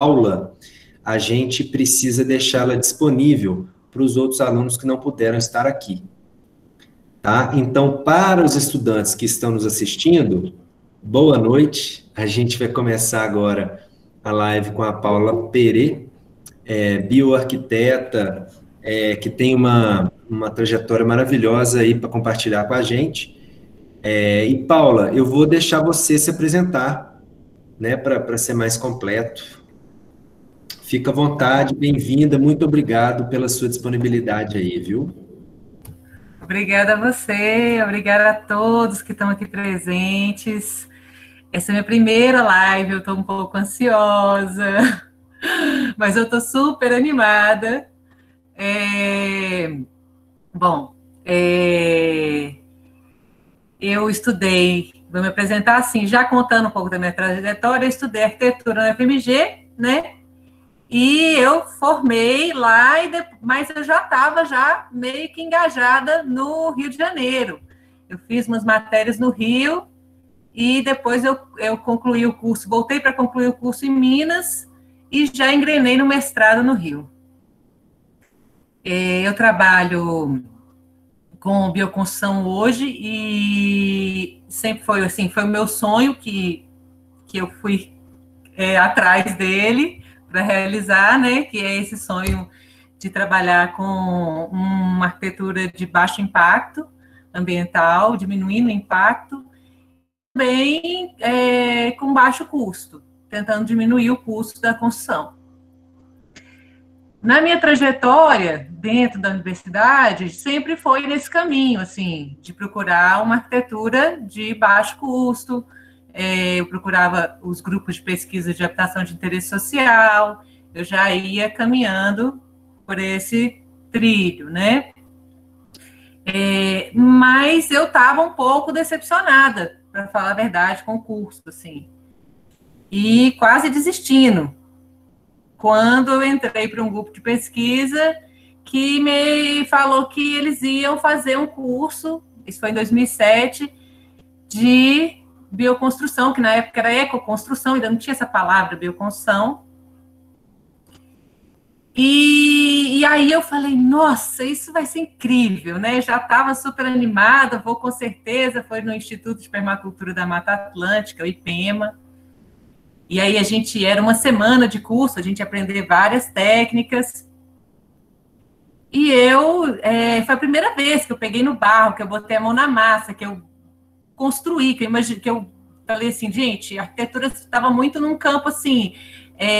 aula, a gente precisa deixá-la disponível para os outros alunos que não puderam estar aqui. Tá? Então, para os estudantes que estão nos assistindo, boa noite. A gente vai começar agora a live com a Paula Pere, bioarquiteta, que tem uma trajetória maravilhosa aí para compartilhar com a gente. E, Paula, eu vou deixar você se apresentar, né, para ser mais completo. Fica à vontade, bem-vinda, muito obrigado pela sua disponibilidade aí, viu? Obrigada a você, obrigada a todos que estão aqui presentes. Essa é a minha primeira live, eu estou um pouco ansiosa, mas eu estou super animada. Eu estudei, vou me apresentar assim, já contando um pouco da minha trajetória, eu estudei arquitetura na FMG, né? E eu formei lá, mas eu já estava meio que engajada no Rio de Janeiro. Eu fiz umas matérias no Rio e depois eu concluí o curso, voltei para concluir o curso em Minas e já engrenei no mestrado no Rio. Eu trabalho com bioconstrução hoje e sempre foi assim, foi o meu sonho que eu fui atrás dele para realizar, né, que é esse sonho de trabalhar com uma arquitetura de baixo impacto ambiental, diminuindo o impacto, também com baixo custo, tentando diminuir o custo da construção. Na minha trajetória dentro da universidade, sempre foi nesse caminho, assim, de procurar uma arquitetura de baixo custo. Eu procurava os grupos de pesquisa de habitação de interesse social, eu já ia caminhando por esse trilho, né? Mas eu estava um pouco decepcionada, para falar a verdade, com o curso, assim, e quase desistindo, quando eu entrei para um grupo de pesquisa que me falou que eles iam fazer um curso, isso foi em 2007, de bioconstrução, que na época era ecoconstrução, ainda não tinha essa palavra, bioconstrução. E aí eu falei, nossa, isso vai ser incrível, né? Já estava super animada, vou com certeza, foi no Instituto de Permacultura da Mata Atlântica, o IPEMA. E aí era uma semana de curso, a gente ia aprender várias técnicas. E foi a primeira vez que eu peguei no barro, que eu botei a mão na massa, que eu construí, que eu falei assim, gente, a arquitetura estava muito num campo assim,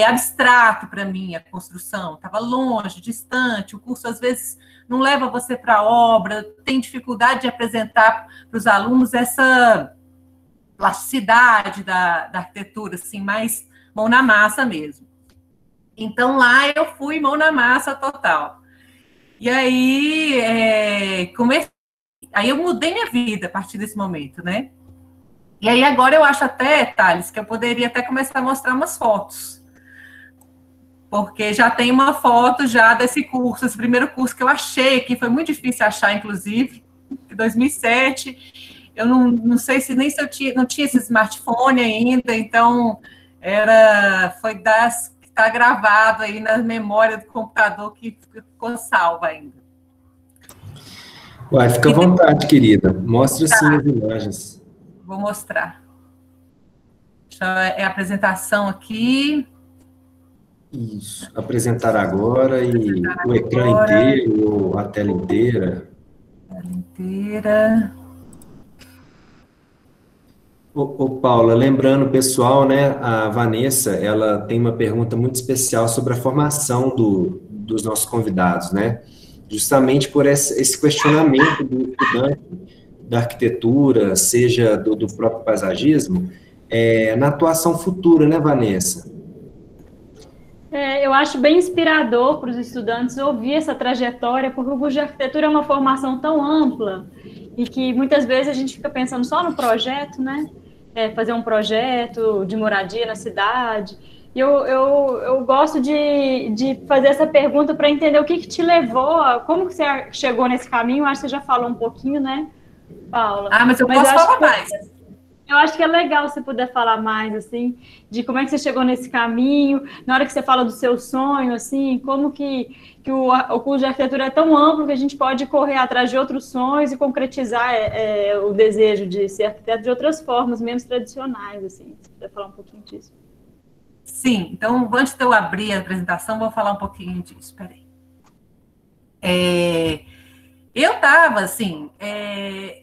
abstrato para mim, a construção, estava longe, distante, o curso às vezes não leva você para a obra, tem dificuldade de apresentar para os alunos essa plasticidade da arquitetura, assim, mais mão na massa mesmo. Então lá eu fui mão na massa total. E aí Aí eu mudei minha vida a partir desse momento, né? E aí agora eu acho até, Thales, que eu poderia até começar a mostrar umas fotos. Porque já tem uma foto já desse curso, esse primeiro curso que eu achei, que foi muito difícil achar, inclusive, em 2007. Eu não sei se nem se eu não tinha esse smartphone ainda, então está gravado aí na memória do computador que ficou salvo ainda. Uai, fica à vontade, querida. Mostra sim as imagens. Vou mostrar. É a apresentação aqui. Isso. Apresentar agora e o ecrã inteiro, ou a tela inteira. Tela inteira. Ô, Paula, lembrando, pessoal, né, a Vanessa, ela tem uma pergunta muito especial sobre a formação dos nossos convidados, né? Justamente por esse questionamento do estudante da arquitetura, seja do próprio paisagismo, na atuação futura, né, Vanessa? Eu acho bem inspirador para os estudantes ouvir essa trajetória, porque o curso de arquitetura é uma formação tão ampla e que muitas vezes a gente fica pensando só no projeto, né? Fazer um projeto de moradia na cidade. E eu gosto de fazer essa pergunta para entender o que te levou, como que você chegou nesse caminho. Acho que você já falou um pouquinho, né, Paula? Mas eu posso falar mais. Eu acho que é legal você poder falar mais, assim, de como é que você chegou nesse caminho, na hora que você fala do seu sonho, assim, como que o curso de arquitetura é tão amplo que a gente pode correr atrás de outros sonhos e concretizar o desejo de ser arquiteto de outras formas, menos tradicionais, assim. Se puder falar um pouquinho disso. Sim, então, antes de eu abrir a apresentação, vou falar um pouquinho disso, peraí. Eu estava, assim,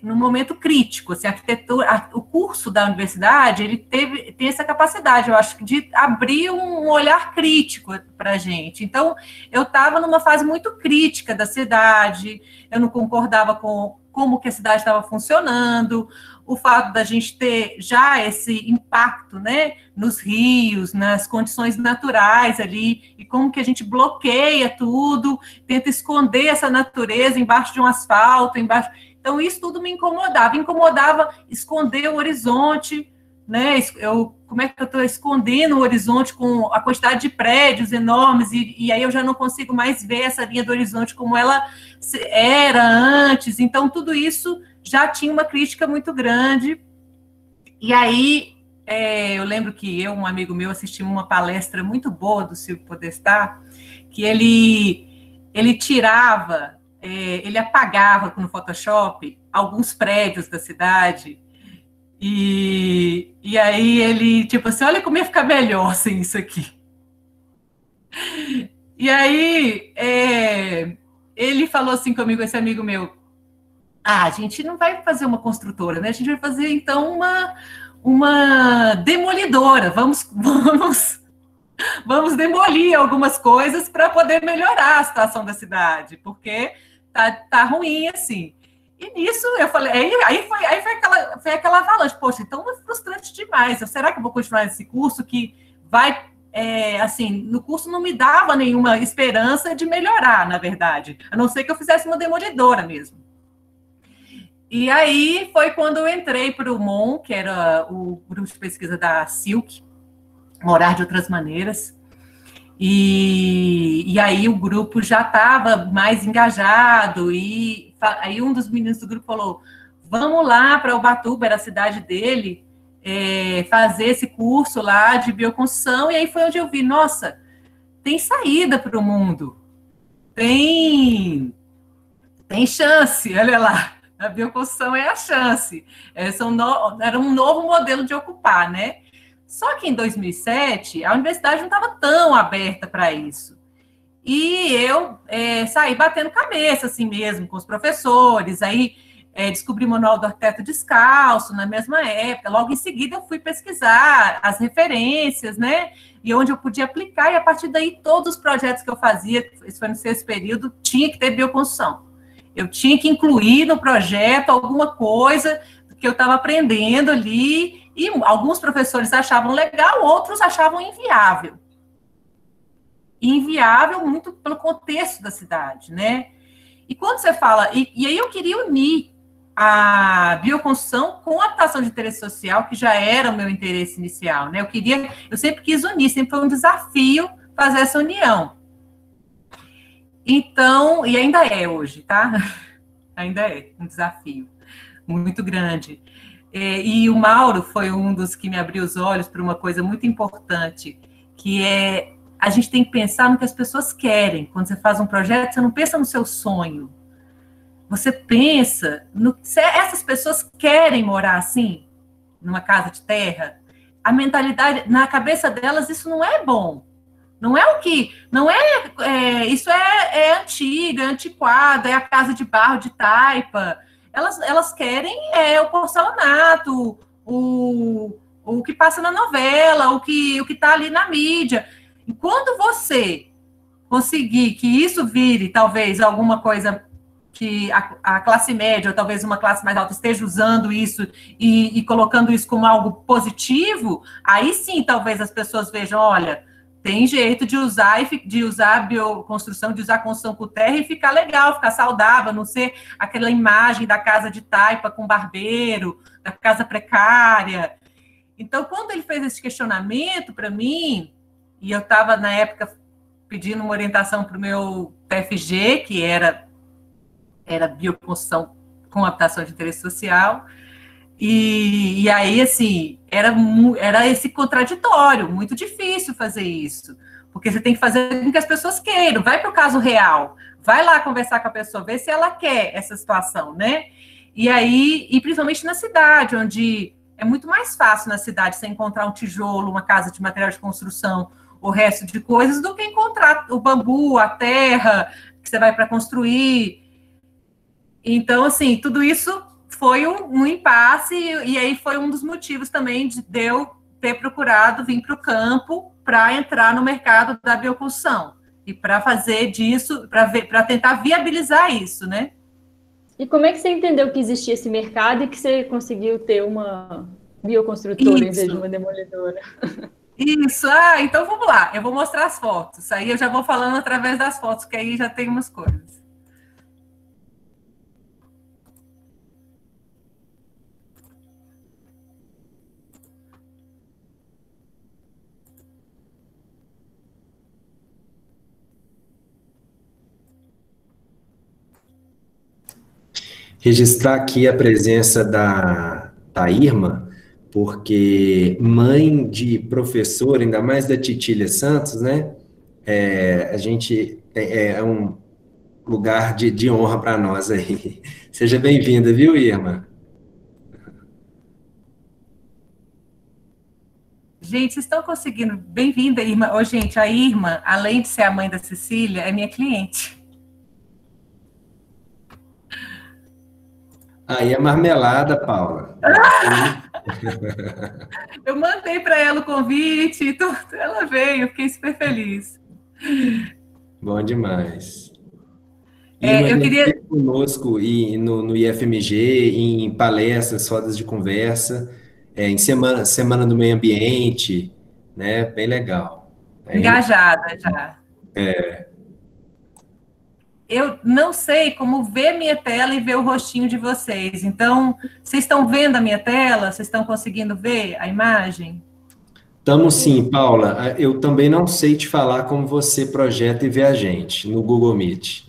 num momento crítico, assim, a arquitetura, o curso da universidade, ele tem essa capacidade, eu acho, de abrir um olhar crítico para a gente. Então, eu estava numa fase muito crítica da cidade, eu não concordava com como que a cidade estava funcionando, o fato da gente ter já esse impacto, né, nos rios, nas condições naturais ali, e como que a gente bloqueia tudo, tenta esconder essa natureza embaixo de um asfalto, embaixo. Então, isso tudo me incomodava esconder o horizonte, né? Como é que eu estou escondendo o horizonte com a quantidade de prédios enormes, e aí eu já não consigo mais ver essa linha do horizonte como ela era antes. Então, tudo isso já tinha uma crítica muito grande. E aí, eu lembro que um amigo meu, assistimos uma palestra muito boa do Silvio Podestá, que ele tirava, ele apagava no Photoshop alguns prédios da cidade, e aí ele, tipo assim, olha como ia ficar melhor sem isso aqui. E aí, ele falou assim comigo, esse amigo meu, a gente não vai fazer uma construtora, né? A gente vai fazer, então, uma demolidora. Vamos demolir algumas coisas para poder melhorar a situação da cidade, porque tá ruim assim. E nisso eu falei, aí foi aquela avalanche, poxa, então é frustrante demais. Será que eu vou continuar esse curso que vai, assim, no curso não me dava nenhuma esperança de melhorar, na verdade, a não ser que eu fizesse uma demolidora mesmo. E aí foi quando eu entrei para o MON, que era o grupo de pesquisa da Silk, Morar de Outras Maneiras, e aí o grupo já estava mais engajado, e aí um dos meninos do grupo falou, vamos lá para Ubatuba, era a cidade dele, fazer esse curso lá de bioconstrução, e aí foi onde eu vi, nossa, tem saída para o mundo, tem chance, olha lá. A bioconstrução é a chance. Era um novo modelo de ocupar, né? Só que em 2007, a universidade não estava tão aberta para isso. E eu saí batendo cabeça, assim mesmo, com os professores. Aí descobri o Manual do Arquiteto Descalço, na mesma época. Logo em seguida, eu fui pesquisar as referências, né? E onde eu podia aplicar. E a partir daí, todos os projetos que eu fazia, isso foi no sexto período, tinha que ter bioconstrução. Eu tinha que incluir no projeto alguma coisa que eu estava aprendendo ali, e alguns professores achavam legal, outros achavam inviável. Inviável muito pelo contexto da cidade, né? E quando você fala... E aí eu queria unir a bioconstrução com a adaptação de interesse social, que já era o meu interesse inicial, né? Eu sempre quis unir, sempre foi um desafio fazer essa união. Então, e ainda é hoje, tá? Ainda é um desafio muito grande. E o Mauro foi um dos que me abriu os olhos para uma coisa muito importante, que é a gente tem que pensar no que as pessoas querem. Quando você faz um projeto, você não pensa no seu sonho. Você pensa no se essas pessoas querem morar assim, numa casa de terra. A mentalidade, na cabeça delas, isso não é bom. Não é isso é antigo, é antiquado, é a casa de barro de taipa. Elas querem o porcelanato, o que passa na novela, o que está ali na mídia. E quando você conseguir que isso vire, talvez, alguma coisa que a classe média, ou talvez uma classe mais alta, esteja usando isso e colocando isso como algo positivo, aí sim, talvez as pessoas vejam, olha... Tem jeito de usar bioconstrução, de usar construção com terra e ficar legal, ficar saudável, não ser aquela imagem da casa de taipa com barbeiro, da casa precária. Então, quando ele fez esse questionamento para mim, e eu estava, na época, pedindo uma orientação para o meu TFG, que era bioconstrução com adaptação de interesse social, E aí, assim, era esse contraditório, muito difícil fazer isso, porque você tem que fazer com que as pessoas queiram, vai para o caso real, vai lá conversar com a pessoa, ver se ela quer essa situação, né? E aí, e principalmente na cidade, onde é muito mais fácil na cidade você encontrar um tijolo, uma casa de material de construção, o resto de coisas, do que encontrar o bambu, a terra, que você vai para construir. Então, assim, tudo isso foi um impasse, e aí foi um dos motivos também de eu ter procurado vir para o campo para entrar no mercado da bioconstrução e para fazer disso, para tentar viabilizar isso, né? E como é que você entendeu que existia esse mercado e que você conseguiu ter uma bioconstrutora em vez de uma demolidora? Isso, então vamos lá, eu vou mostrar as fotos, aí eu já vou falando através das fotos, que aí já tem umas coisas. Registrar aqui a presença da Irma, porque mãe de professor, ainda mais da Titília Santos, né? A gente é um lugar de honra para nós aí. Seja bem-vinda, viu, Irma? Gente, vocês estão conseguindo? Bem-vinda, Irma. Ô, gente, a Irma, além de ser a mãe da Cecília, é minha cliente. Aí é marmelada, Paula. Eu mandei para ela o convite e tudo, ela veio, eu fiquei super feliz. Bom demais. Irma, Eu queria... esteve conosco no IFMG, em palestras, rodas de conversa, em semana do meio ambiente, né? Bem legal. Engajada já. Eu não sei como ver minha tela e ver o rostinho de vocês. Então, vocês estão vendo a minha tela? Vocês estão conseguindo ver a imagem? Estamos sim, Paula. Eu também não sei te falar como você projeta e vê a gente no Google Meet.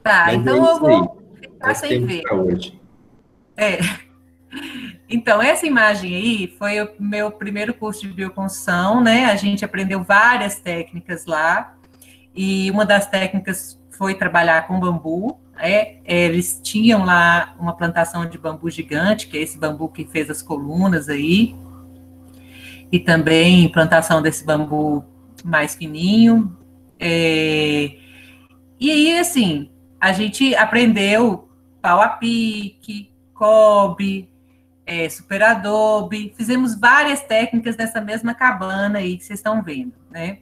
Tá, Mas então é eu isso aí. vou ficar sem Temos ver. para hoje. Então, essa imagem aí foi o meu primeiro curso de bioconstrução, né? A gente aprendeu várias técnicas lá, e uma das técnicas foi trabalhar com bambu. Eles tinham lá uma plantação de bambu gigante, que é esse bambu que fez as colunas aí, e também plantação desse bambu mais fininho. E aí, assim, a gente aprendeu pau a pique, cobre, super adobe, fizemos várias técnicas dessa mesma cabana aí que vocês estão vendo, né?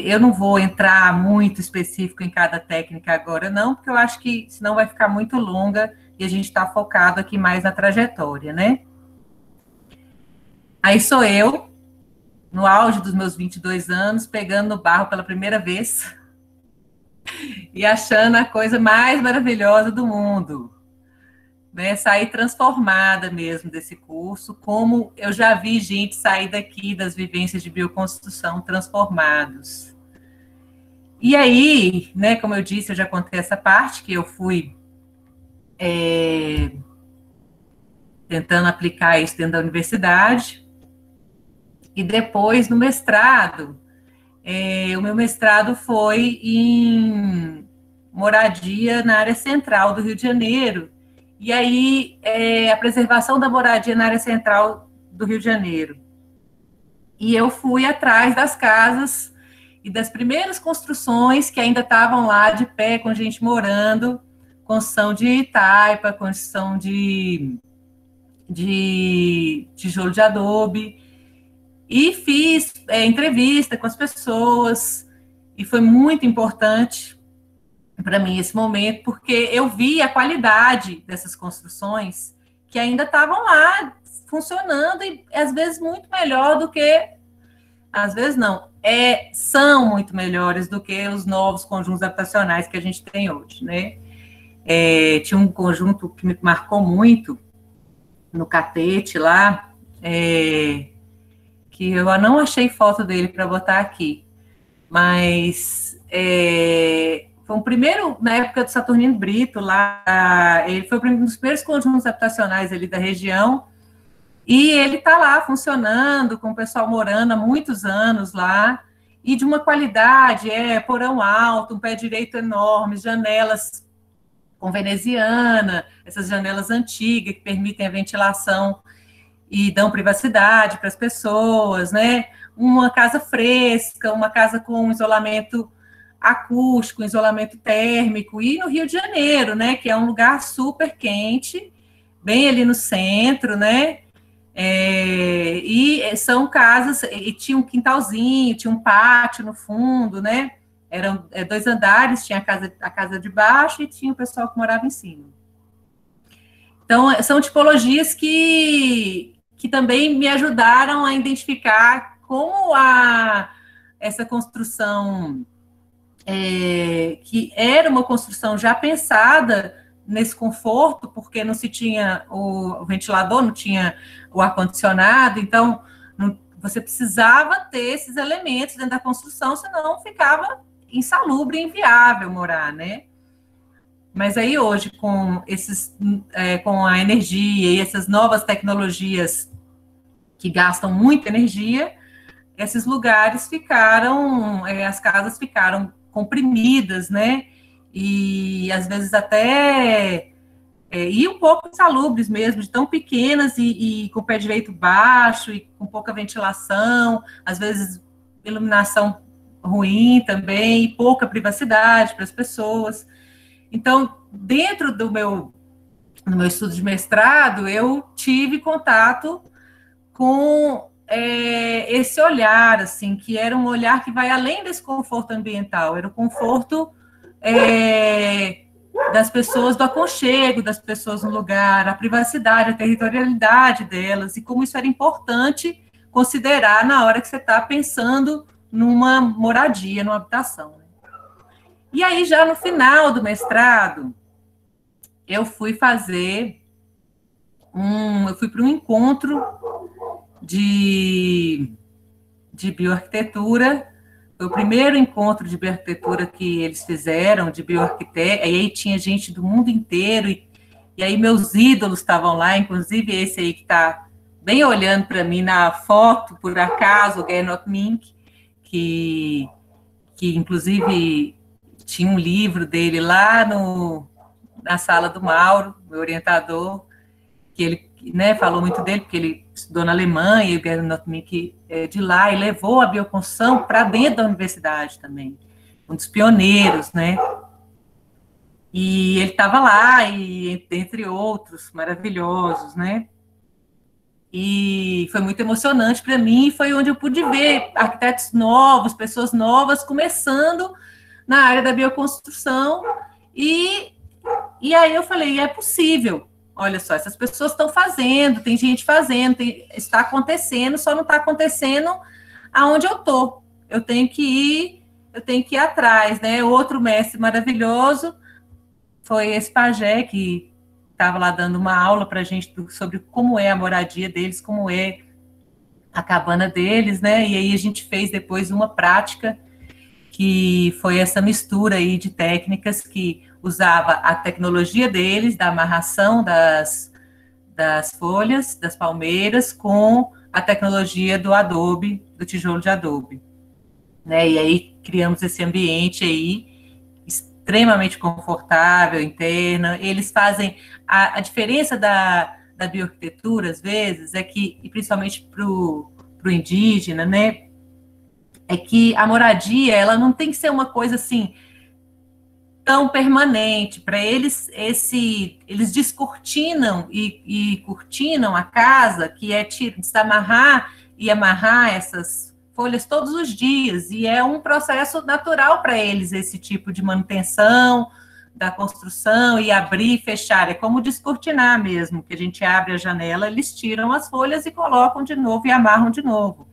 Eu não vou entrar muito específico em cada técnica agora, não, porque eu acho que senão vai ficar muito longa e a gente está focado aqui mais na trajetória, né? Aí sou eu, no auge dos meus 22 anos, pegando no barro pela primeira vez e achando a coisa mais maravilhosa do mundo. Né, sair transformada mesmo desse curso, como eu já vi gente sair daqui das vivências de bioconstrução transformados. E aí, né, como eu disse, eu já contei essa parte, que eu fui tentando aplicar isso dentro da universidade, e depois no mestrado, o meu mestrado foi em moradia na área central do Rio de Janeiro, e aí a preservação da moradia na área central do Rio de Janeiro. E eu fui atrás das casas e das primeiras construções que ainda estavam lá de pé, com gente morando, construção de taipa, construção de tijolo de adobe, e fiz entrevista com as pessoas, e foi muito importante para mim esse momento, porque eu vi a qualidade dessas construções que ainda estavam lá funcionando, e às vezes muito melhor do que, às vezes não, são muito melhores do que os novos conjuntos habitacionais que a gente tem hoje, né? Tinha um conjunto que me marcou muito no Catete lá, que eu não achei foto dele para botar aqui, mas foi um primeiro, na época do Saturnino Brito, lá, ele foi um dos primeiros conjuntos habitacionais ali da região, e ele está lá funcionando, com o pessoal morando há muitos anos lá, e de uma qualidade, porão alto, um pé direito enorme, janelas com veneziana, essas janelas antigas que permitem a ventilação e dão privacidade para as pessoas, né? Uma casa fresca, uma casa com isolamento acústico, isolamento térmico, e no Rio de Janeiro, né? Que é um lugar super quente, bem ali no centro, né? E são casas, e tinha um quintalzinho, tinha um pátio no fundo, né? Eram 2 andares, tinha a casa de baixo e tinha o pessoal que morava em cima. Então, são tipologias que também me ajudaram a identificar como essa construção, que era uma construção já pensada nesse conforto, porque não se tinha o ventilador, não tinha o ar-condicionado, então você precisava ter esses elementos dentro da construção, senão ficava insalubre, inviável morar, né? Mas aí hoje, com a energia e essas novas tecnologias que gastam muita energia, esses lugares ficaram, as casas ficaram comprimidas, né? E às vezes até e um pouco insalubres mesmo, de tão pequenas e com o pé direito baixo e com pouca ventilação, às vezes iluminação ruim também, e pouca privacidade para as pessoas. Então, dentro no meu estudo de mestrado, eu tive contato com esse olhar, assim, que era um olhar que vai além desse conforto ambiental, era o conforto das pessoas, do aconchego das pessoas no lugar, a privacidade, a territorialidade delas, e como isso era importante considerar na hora que você está pensando numa moradia, numa habitação. E aí, já no final do mestrado, eu fui para um encontro de bioarquitetura. Foi o primeiro encontro de bioarquitetura que eles fizeram, de bioarquiteto, e aí tinha gente do mundo inteiro, e aí meus ídolos estavam lá, inclusive esse aí que está bem olhando para mim na foto, por acaso, o Gernot Mink, que inclusive tinha um livro dele lá na sala do Mauro, meu orientador, que ele, né, falou muito dele, porque ele estudou na Alemanha, e o Gernot Mink é de lá, e levou a bioconstrução para dentro da universidade também, um dos pioneiros, né? E ele estava lá, e entre outros maravilhosos, né? E foi muito emocionante para mim, foi onde eu pude ver arquitetos novos, pessoas novas, começando na área da bioconstrução, e aí eu falei, é possível, olha só, essas pessoas estão fazendo, tem gente fazendo, está acontecendo, só não está acontecendo aonde eu estou, eu tenho que ir atrás, né? Outro mestre maravilhoso foi esse pajé, que estava lá dando uma aula para a gente sobre como é a moradia deles, como é a cabana deles, né? E aí a gente fez depois uma prática, que foi essa mistura aí de técnicas que usava a tecnologia deles, da amarração das folhas, das palmeiras, com a tecnologia do adobe, do tijolo de adobe, né? E aí criamos esse ambiente aí extremamente confortável, interna. Eles fazem a diferença da bioarquitetura, às vezes, é que, e principalmente para o indígena, né, é que a moradia, ela não tem que ser uma coisa assim tão permanente. Para eles, eles descortinam e cortinam a casa, que é desamarrar e amarrar essas folhas todos os dias, e é um processo natural para eles, esse tipo de manutenção da construção, e abrir e fechar, é como descortinar mesmo, que a gente abre a janela, eles tiram as folhas e colocam de novo e amarram de novo.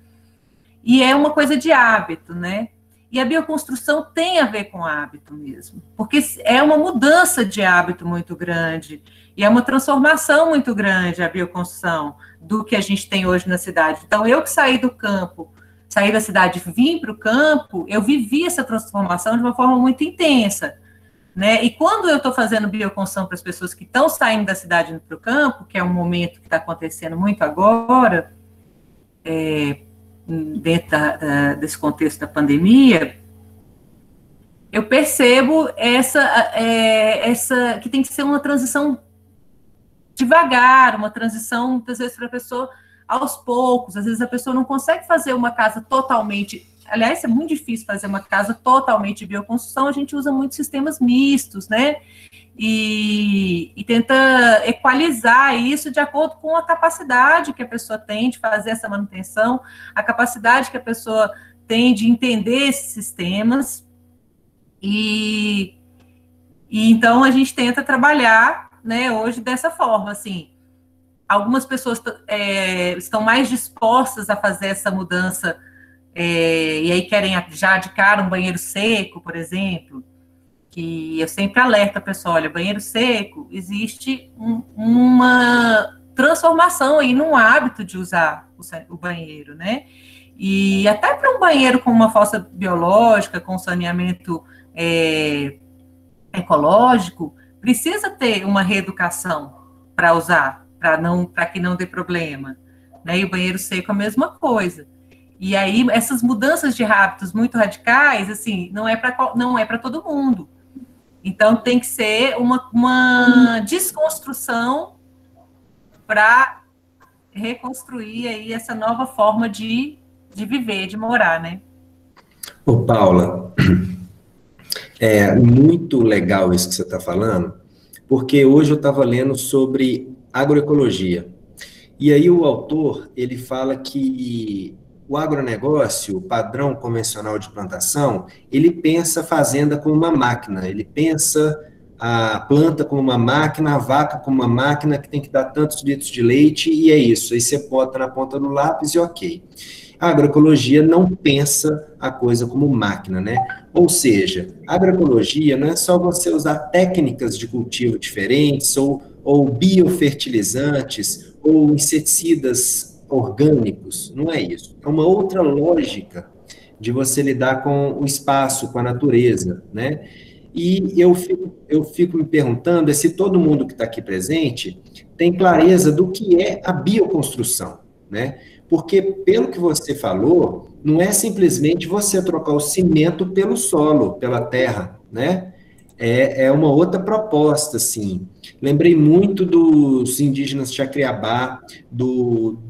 E é uma coisa de hábito, né? E a bioconstrução tem a ver com hábito mesmo, porque é uma mudança de hábito muito grande, e é uma transformação muito grande a bioconstrução do que a gente tem hoje na cidade. Então, eu que saí do campo, saí da cidade, vim para o campo, eu vivi essa transformação de uma forma muito intensa, né? E quando eu estou fazendo bioconstrução para as pessoas que estão saindo da cidade e indo para o campo, que é um momento que está acontecendo muito agora, dentro desse contexto da pandemia, eu percebo essa que tem que ser uma transição devagar, uma transição, muitas vezes, para a pessoa aos poucos. Às vezes a pessoa não consegue fazer uma casa totalmente... Aliás, é muito difícil fazer uma casa totalmente de bioconstrução, a gente usa muitos sistemas mistos, né? E tenta equalizar isso de acordo com a capacidade que a pessoa tem de fazer essa manutenção, a capacidade que a pessoa tem de entender esses sistemas. E então a gente tenta trabalhar, né, hoje dessa forma, assim. Algumas pessoas estão mais dispostas a fazer essa mudança, e aí querem já de cara um banheiro seco, por exemplo, que eu sempre alerto a pessoa, olha, banheiro seco, existe uma transformação aí num hábito de usar o banheiro, né? E até para um banheiro com uma fossa biológica, com saneamento ecológico, precisa ter uma reeducação para usar, para que não dê problema, né? E o banheiro seco a mesma coisa. E aí, essas mudanças de hábitos muito radicais, assim, não é para todo mundo. Então, tem que ser uma desconstrução para reconstruir aí essa nova forma de viver, de morar, né? Ô, Paula, é muito legal isso que você está falando, porque hoje eu estava lendo sobre agroecologia. E aí o autor, ele fala que o agronegócio, o padrão convencional de plantação, ele pensa a fazenda como uma máquina, ele pensa a planta como uma máquina, a vaca como uma máquina que tem que dar tantos litros de leite, e é isso, aí você bota na ponta do lápis e ok. A agroecologia não pensa a coisa como máquina, né? Ou seja, a agroecologia não é só você usar técnicas de cultivo diferentes, ou biofertilizantes, ou inseticidas orgânicos, não é isso. É uma outra lógica de você lidar com o espaço, com a natureza, né? E eu fico me perguntando se todo mundo que está aqui presente tem clareza do que é a bioconstrução, né? Porque, pelo que você falou, não é simplesmente você trocar o cimento pelo solo, pela terra, né? É uma outra proposta, assim. Lembrei muito dos indígenas Chacriabá,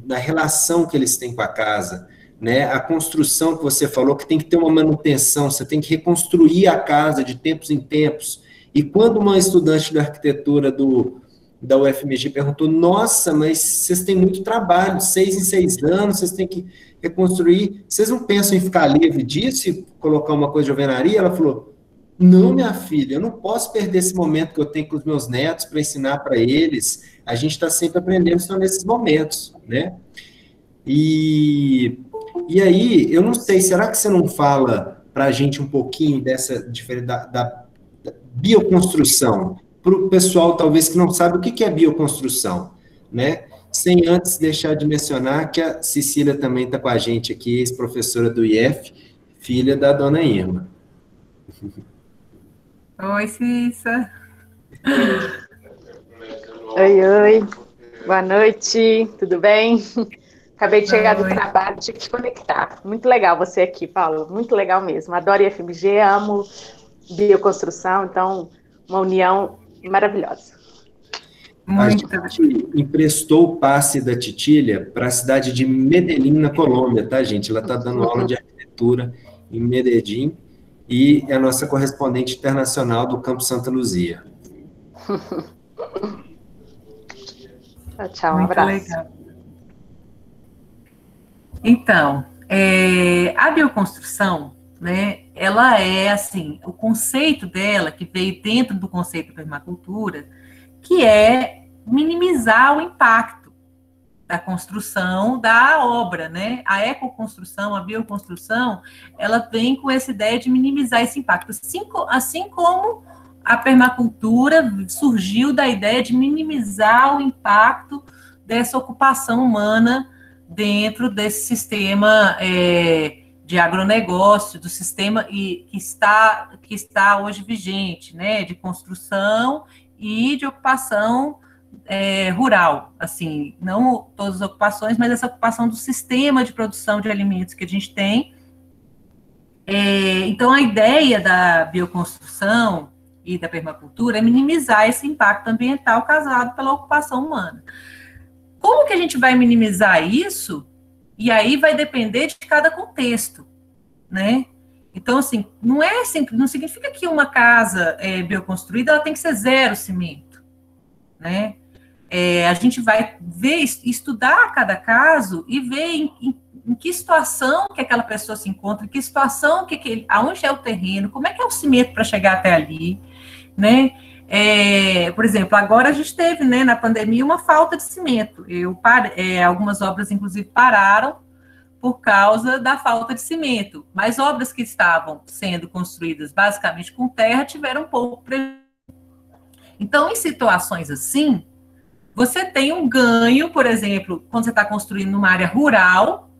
da relação que eles têm com a casa, né? A construção que você falou, que tem que ter uma manutenção, você tem que reconstruir a casa de tempos em tempos. E quando uma estudante de arquitetura da UFMG perguntou, nossa, mas vocês têm muito trabalho, 6 em 6 anos, vocês têm que reconstruir, vocês não pensam em ficar livre disso e colocar uma coisa de alvenaria? Ela falou, não, minha filha, eu não posso perder esse momento que eu tenho com os meus netos para ensinar para eles. A gente está sempre aprendendo só nesses momentos, né? E aí, eu não sei, será que você não fala para a gente um pouquinho dessa diferença da bioconstrução, para o pessoal talvez que não sabe o que é bioconstrução, né? Sem antes deixar de mencionar que a Cecília também está com a gente aqui, ex-professora do IF, filha da dona Irma. Oi, Cissa. Oi, boa noite, tudo bem? Acabei de chegar do trabalho, tive que conectar. Muito legal você aqui, Paulo, muito legal mesmo. Adoro IFMG, amo bioconstrução, então, uma união maravilhosa. A gente emprestou o passe da Titília para a cidade de Medellín, na Colômbia, tá, gente? Ela está dando aula de arquitetura em Medellín e é a nossa correspondente internacional do Campo Santa Luzia. Tchau, um abraço. Legal. Então, a bioconstrução, né, ela é, assim, o conceito dela, que veio dentro do conceito da permacultura, que é minimizar o impacto da construção da obra, né? A ecoconstrução, a bioconstrução, ela vem com essa ideia de minimizar esse impacto, assim como a permacultura surgiu da ideia de minimizar o impacto dessa ocupação humana dentro desse sistema de agronegócio, do sistema que está hoje vigente, né, de construção e de ocupação rural, assim, não todas as ocupações, mas essa ocupação do sistema de produção de alimentos que a gente tem. Então, a ideia da bioconstrução e da permacultura é minimizar esse impacto ambiental causado pela ocupação humana. Como que a gente vai minimizar isso? E aí vai depender de cada contexto, né? Então, assim, não significa que uma casa bioconstruída ela tem que ser zero cimento, né? A gente vai estudar cada caso e ver em que situação que aquela pessoa se encontra, em que situação, aonde é o terreno, como é que é o cimento para chegar até ali, né? Por exemplo, agora a gente teve, né, na pandemia, uma falta de cimento. Algumas obras, inclusive, pararam por causa da falta de cimento, mas obras que estavam sendo construídas basicamente com terra tiveram pouco prejuízo. Então, em situações assim, você tem um ganho, por exemplo, quando você está construindo numa área rural,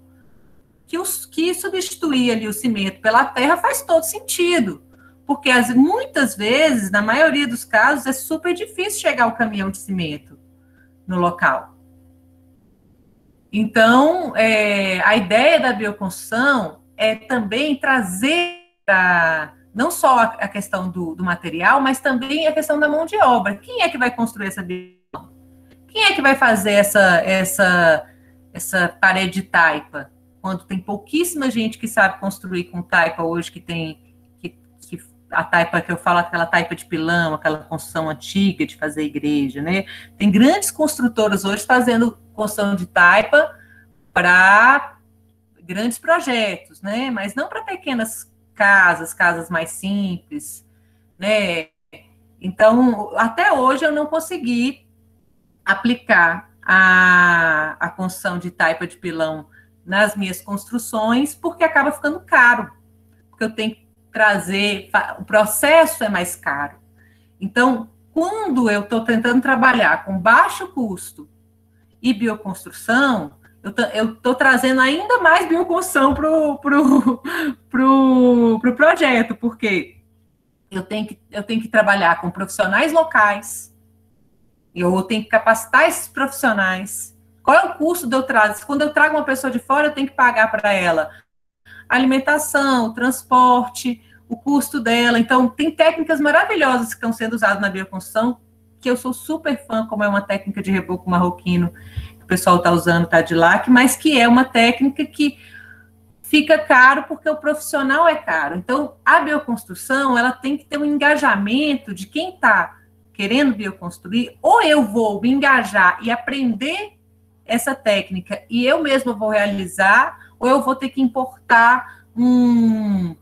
que substituir ali o cimento pela terra faz todo sentido, porque muitas vezes, na maioria dos casos, é super difícil chegar o caminhão de cimento no local. Então, a ideia da bioconstrução é também trazer não só a questão do material, mas também a questão da mão de obra. Quem é que vai construir essa bioconstrução? Quem é que vai fazer essa parede de taipa? Quando tem pouquíssima gente que sabe construir com taipa hoje, a taipa que eu falo, aquela taipa de pilão, aquela construção antiga de fazer igreja, né? Tem grandes construtoras hoje fazendo construção de taipa para grandes projetos, né? Mas não para pequenas casas mais simples, né? Então, até hoje eu não consegui aplicar a construção de taipa de pilão nas minhas construções, porque acaba ficando caro, porque eu tenho que trazer, o processo é mais caro. Então, quando eu estou tentando trabalhar com baixo custo e bioconstrução, eu estou trazendo ainda mais bioconstrução pro projeto, porque eu tenho que trabalhar com profissionais locais, eu tenho que capacitar esses profissionais. Qual é o custo de eu trazer? Quando eu trago uma pessoa de fora, eu tenho que pagar para ela alimentação, transporte, o custo dela. Então, tem técnicas maravilhosas que estão sendo usadas na bioconstrução, que eu sou super fã, como é uma técnica de reboco marroquino, que o pessoal está usando, está de lac, mas que é uma técnica que fica caro porque o profissional é caro. Então, a bioconstrução, ela tem que ter um engajamento de quem está querendo bioconstruir, ou eu vou me engajar e aprender essa técnica e eu mesma vou realizar, ou eu vou ter que importar um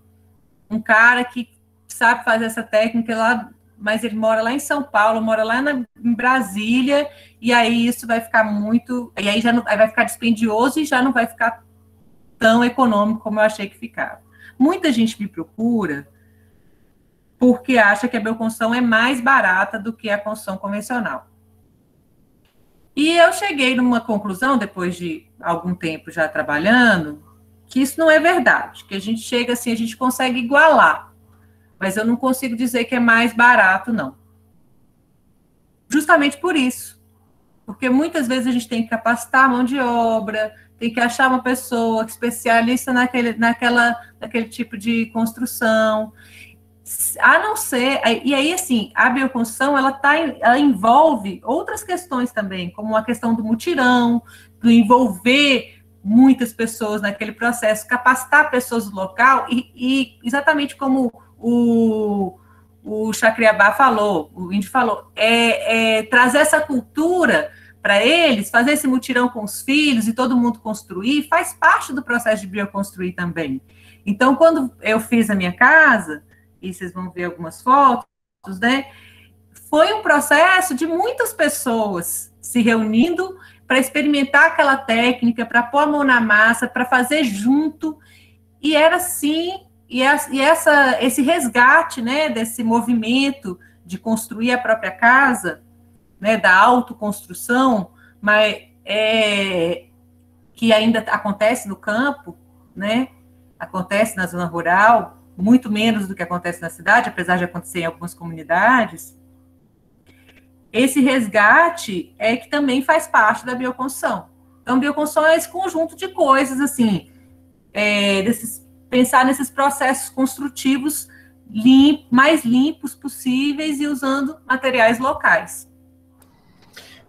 cara que sabe fazer essa técnica lá, mas ele mora lá em São Paulo, mora lá em Brasília, e aí isso vai ficar muito, e aí aí vai ficar dispendioso e já não vai ficar tão econômico como eu achei que ficava. Muita gente me procura porque acha que a bioconstrução é mais barata do que a construção convencional. E eu cheguei numa conclusão, depois de algum tempo já trabalhando, que isso não é verdade, que a gente chega assim, a gente consegue igualar, mas eu não consigo dizer que é mais barato, não. Justamente por isso, porque muitas vezes a gente tem que capacitar a mão de obra, tem que achar uma pessoa especialista naquele tipo de construção, a não ser, e aí assim, a bioconstrução, ela envolve outras questões também, como a questão do mutirão, do envolver muitas pessoas naquele processo, capacitar pessoas do local, e exatamente como o Chacriabá falou, o Índio falou, trazer essa cultura para eles, fazer esse mutirão com os filhos e todo mundo construir, faz parte do processo de bioconstruir também. Então, quando eu fiz a minha casa, e vocês vão ver algumas fotos, né? Foi um processo de muitas pessoas se reunindo para experimentar aquela técnica, para pôr a mão na massa, para fazer junto, e era assim, esse resgate, né, desse movimento de construir a própria casa, né, da autoconstrução, mas que ainda acontece no campo, né? acontece na zona rural, muito menos do que acontece na cidade, apesar de acontecer em algumas comunidades, esse resgate é que também faz parte da bioconstrução. Então, bioconstrução é esse conjunto de coisas, assim, pensar nesses processos construtivos mais limpos possíveis e usando materiais locais.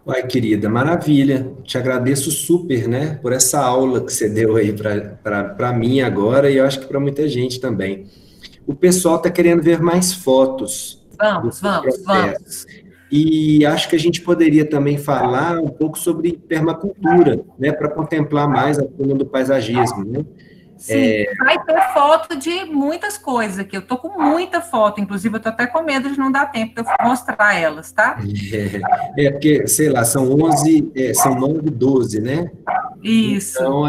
Uai, querida, maravilha. Te agradeço super, né, por essa aula que você deu aí para mim agora e eu acho que para muita gente também. O pessoal está querendo ver mais fotos. Vamos. E acho que a gente poderia também falar um pouco sobre permacultura, né, para contemplar mais a forma do paisagismo, né? Sim, vai ter foto de muitas coisas aqui. Eu tô com muita foto, inclusive eu tô até com medo de não dar tempo de eu mostrar elas, tá? Porque, sei lá, são 9, 12, né? Isso. Então,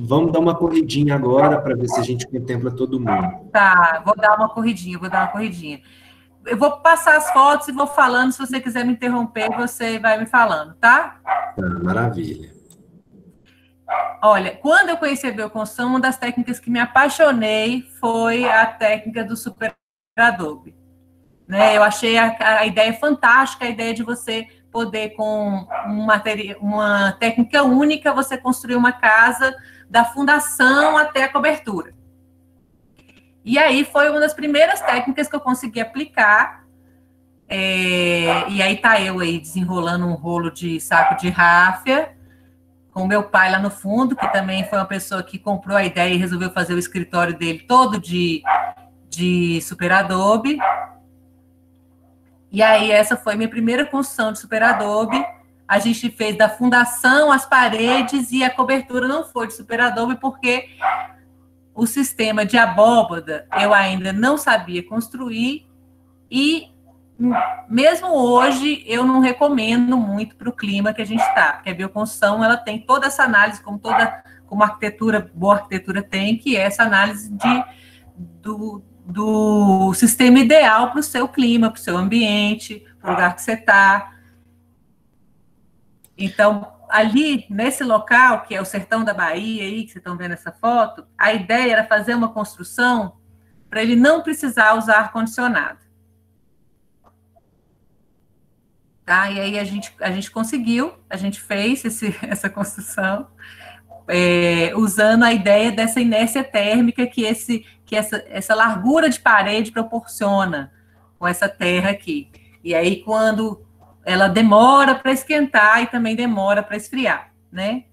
vamos dar uma corridinha agora para ver se a gente contempla todo mundo. Tá, vou dar uma corridinha. Eu vou passar as fotos e vou falando, se você quiser me interromper, você vai me falando, tá? Tá, maravilha. Olha, quando eu conheci a bioconstrução, uma das técnicas que me apaixonei foi a técnica do super adobe. Né? Eu achei a ideia fantástica, a ideia de você poder, com uma técnica única, você construir uma casa da fundação até a cobertura. E aí foi uma das primeiras técnicas que eu consegui aplicar. E aí tá eu aí desenrolando um rolo de saco de ráfia, com meu pai lá no fundo, que também foi uma pessoa que comprou a ideia e resolveu fazer o escritório dele todo de super adobe. E aí essa foi minha primeira construção de super adobe. A gente fez da fundação, as paredes, e a cobertura não foi de super adobe, porque o sistema de abóbada eu ainda não sabia construir, e mesmo hoje eu não recomendo muito para o clima que a gente está, porque a bioconstrução ela tem toda essa análise, como boa arquitetura tem, que é essa análise do sistema ideal para o seu clima, para o seu ambiente, para o lugar que você está. Então, ali, nesse local, que é o sertão da Bahia, aí, que vocês estão vendo essa foto, a ideia era fazer uma construção para ele não precisar usar ar-condicionado. Tá? E aí a gente conseguiu, a gente fez essa construção, usando a ideia dessa inércia térmica que essa largura de parede proporciona com essa terra aqui. E aí, quando ela demora para esquentar e também demora para esfriar, né?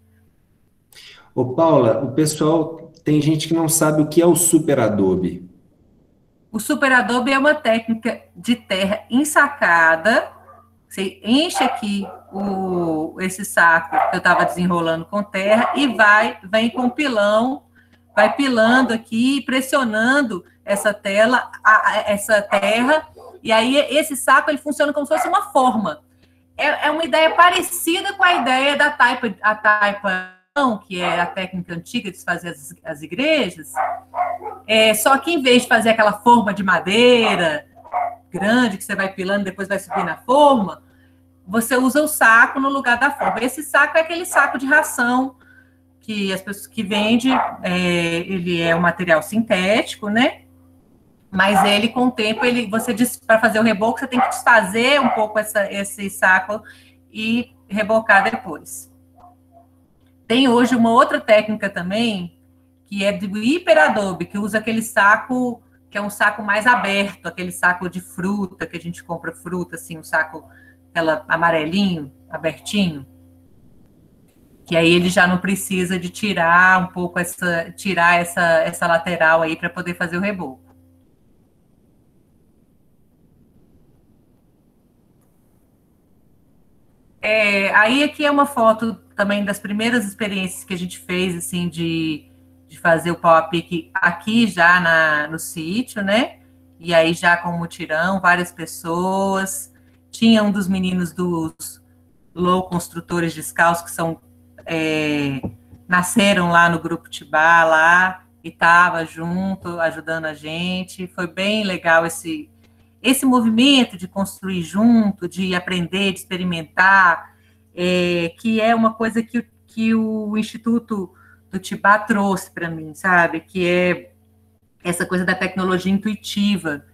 Ô, Paula, o pessoal, tem gente que não sabe o que é o super adobe. O super adobe é uma técnica de terra ensacada. Você enche aqui esse saco que eu estava desenrolando com terra e vem com pilão, vai pilando aqui, pressionando essa terra, e aí esse saco ele funciona como se fosse uma forma. É uma ideia parecida com a ideia da taipa, que é a técnica antiga de se fazer as igrejas, só que em vez de fazer aquela forma de madeira grande, que você vai pilando, depois vai subir na forma, você usa o saco no lugar da forma. Esse saco é aquele saco de ração que as pessoas que vendem, ele é um material sintético, né? Mas ele, com o tempo, para fazer o reboco, você tem que desfazer um pouco esse saco e rebocar depois. Tem hoje uma outra técnica também, que é do hiperadobe, que usa aquele saco, que é um saco mais aberto, aquele saco de fruta, que a gente compra fruta, assim, um saco amarelinho, abertinho, que aí ele já não precisa de tirar um pouco essa lateral aí para poder fazer o reboco. Aí aqui é uma foto também das primeiras experiências que a gente fez, assim, de fazer o pau a pique aqui já no sítio, né? E aí já com mutirão, várias pessoas. Tinha um dos meninos dos Low Construtores Descalços, que nasceram lá no Grupo Tibá, lá, e estava junto, ajudando a gente. Foi bem legal esse movimento de construir junto, de aprender, de experimentar, que é uma coisa que o Instituto do Tibá trouxe para mim, sabe? Que é essa coisa da tecnologia intuitiva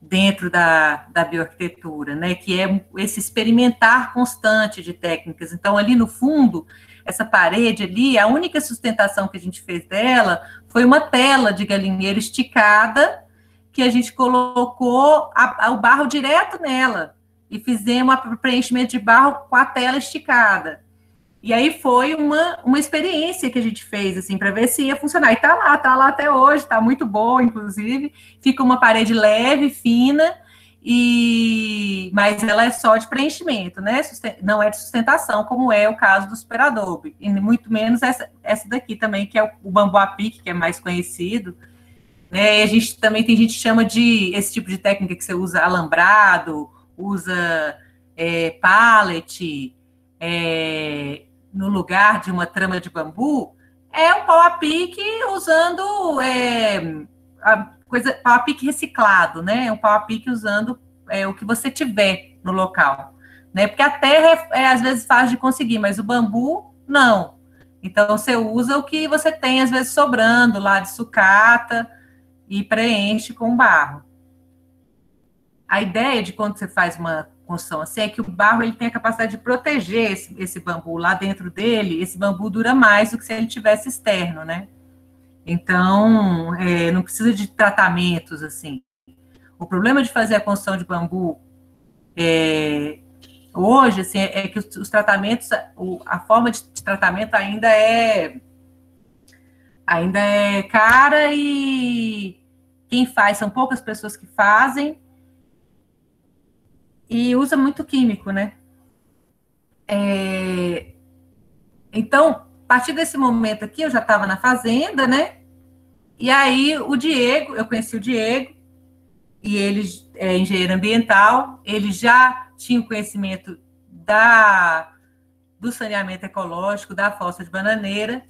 dentro da bioarquitetura, né, que é esse experimentar constante de técnicas. Então, ali no fundo, essa parede ali, a única sustentação que a gente fez dela foi uma tela de galinheiro esticada, que a gente colocou o barro direto nela, e fizemos o preenchimento de barro com a tela esticada. E aí foi uma experiência que a gente fez, assim, para ver se ia funcionar. E tá lá até hoje, tá muito boa, inclusive. Fica uma parede leve, fina, mas ela é só de preenchimento, né? Não é de sustentação, como é o caso do Super Adobe. E muito menos essa daqui também, que é o bambu a pique, que é mais conhecido. Né? E a gente também tem gente que chama de esse tipo de técnica que você usa alambrado, usa pallet, no lugar de uma trama de bambu, é um pau a pique usando pau a pique reciclado, né? É um pau a pique usando o que você tiver no local, né? Porque a terra às vezes fácil de conseguir, mas o bambu, não. Então, você usa o que você tem, às vezes, sobrando lá de sucata e preenche com barro. A ideia de quando você faz uma construção assim é que o barro ele tem a capacidade de proteger esse bambu lá dentro dele. Esse bambu dura mais do que se ele tivesse externo, né? Então, não precisa de tratamentos assim. O problema de fazer a construção de bambu hoje assim, é que os tratamentos, a forma de tratamento ainda é cara e quem faz são poucas pessoas que fazem. E usa muito químico, né? Então, a partir desse momento aqui, eu já estava na fazenda, né? E aí, eu conheci o Diego, e ele é engenheiro ambiental, ele já tinha o conhecimento do saneamento ecológico, da fossa de bananeira,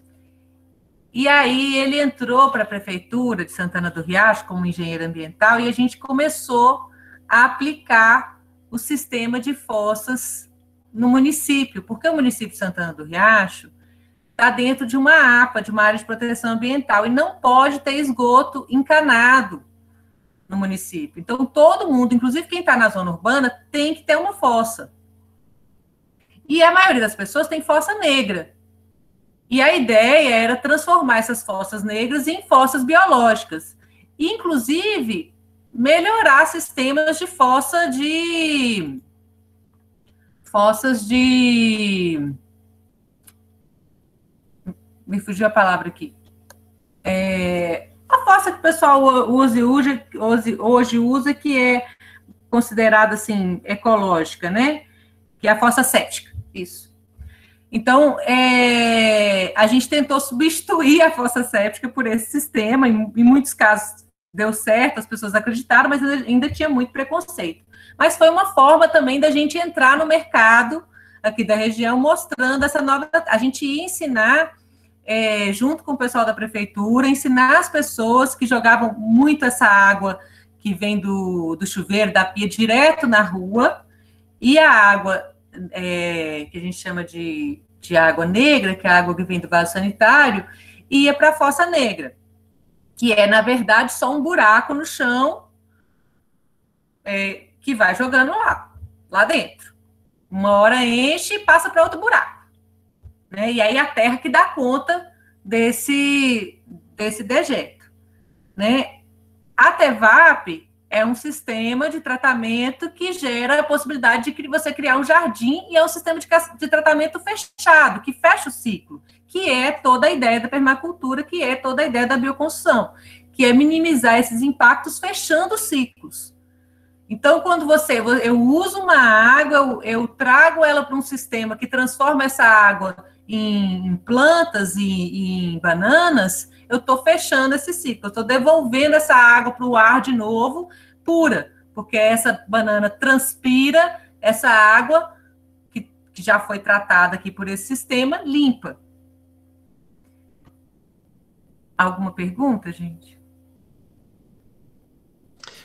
e aí ele entrou para a prefeitura de Santana do Riacho como engenheiro ambiental, e a gente começou a aplicar o sistema de fossas no município, porque o município de Santana do Riacho está dentro de uma APA, de uma área de proteção ambiental, e não pode ter esgoto encanado no município. Então, todo mundo, inclusive quem está na zona urbana, tem que ter uma fossa. E a maioria das pessoas tem fossa negra. E a ideia era transformar essas fossas negras em fossas biológicas. E, inclusive, melhorar sistemas de fossas de... Me fugiu a palavra aqui. A fossa que o pessoal hoje usa, que é considerada, assim, ecológica, né? Que é a fossa séptica, isso. Então, a gente tentou substituir a fossa séptica por esse sistema, em muitos casos deu certo, as pessoas acreditaram, mas ainda tinha muito preconceito. Mas foi uma forma também da gente entrar no mercado aqui da região, mostrando essa nova... A gente ia ensinar, junto com o pessoal da prefeitura, ensinar as pessoas que jogavam muito essa água que vem do chuveiro, da pia, direto na rua, e a água... que a gente chama de água negra, que é a água que vem do vaso sanitário, ia para a fossa negra, que é, na verdade, só um buraco no chão que vai jogando lá dentro. Uma hora enche e passa para outro buraco. Né? E aí a terra que dá conta desse dejeto. Né? A TEVAP é um sistema de tratamento que gera a possibilidade de você criar um jardim, e é um sistema de tratamento fechado, que fecha o ciclo, que é toda a ideia da permacultura, que é toda a ideia da bioconstrução, que é minimizar esses impactos fechando os ciclos. Então, quando eu uso uma água, eu trago ela para um sistema que transforma essa água em plantas e em bananas, eu estou fechando esse ciclo, eu estou devolvendo essa água para o ar de novo, pura, porque essa banana transpira essa água que já foi tratada aqui por esse sistema, limpa. Alguma pergunta, gente?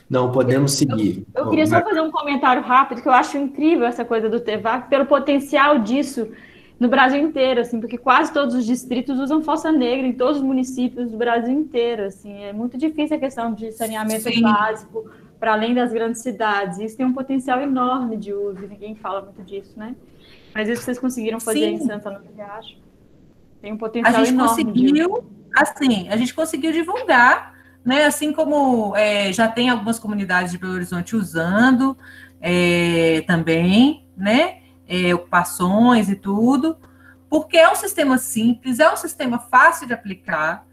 Não, podemos seguir. Eu queria só fazer um comentário rápido, que eu acho incrível essa coisa do TEVAP, pelo potencial disso no Brasil inteiro, assim, porque quase todos os distritos usam fossa negra em todos os municípios do Brasil inteiro, assim, é muito difícil a questão de saneamento Sim. básico para além das grandes cidades. Isso tem um potencial enorme de uso, e ninguém fala muito disso, né? Mas isso que vocês conseguiram fazer em Sim. Santana do Riacho tem um A potencial gente enorme de uso. conseguiu, assim, a gente conseguiu divulgar, né? Assim como já tem algumas comunidades de Belo Horizonte usando também, né? Ocupações e tudo, porque é um sistema simples, é um sistema fácil de aplicar,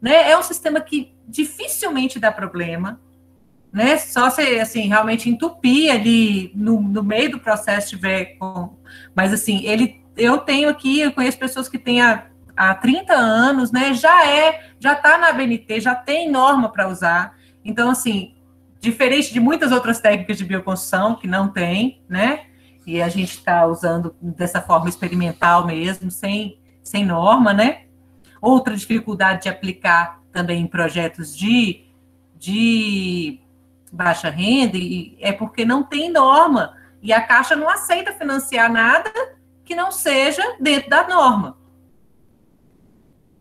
né? É um sistema que dificilmente dá problema, né? Só se assim realmente entupir ali no meio do processo tiver com, mas assim, eu tenho aqui, eu conheço pessoas que têm há 30 anos, né? Já está na ABNT, já tem norma para usar. Então, assim, diferente de muitas outras técnicas de bioconstrução que não tem, né? E a gente está usando dessa forma experimental mesmo, sem norma, né? Outra dificuldade de aplicar também em projetos de baixa renda é porque não tem norma. E a Caixa não aceita financiar nada que não seja dentro da norma.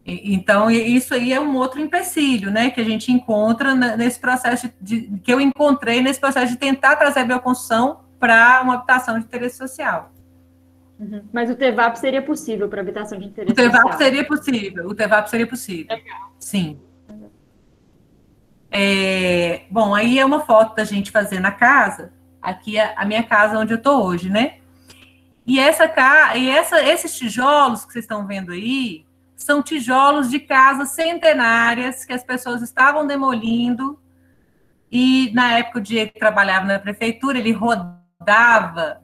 Então, isso aí é um outro empecilho, né, que a gente encontra nesse processo que eu encontrei nesse processo de tentar trazer a bioconstrução para uma habitação de interesse social. Uhum. Mas o TEVAP seria possível para habitação de interesse social? O TEVAP seria possível. Legal. Sim. Bom, aí é uma foto da gente fazendo a casa. Aqui é a minha casa onde eu estou hoje, né? E esses tijolos que vocês estão vendo aí são tijolos de casas centenárias que as pessoas estavam demolindo. E na época o Diego trabalhava na prefeitura, ele rodava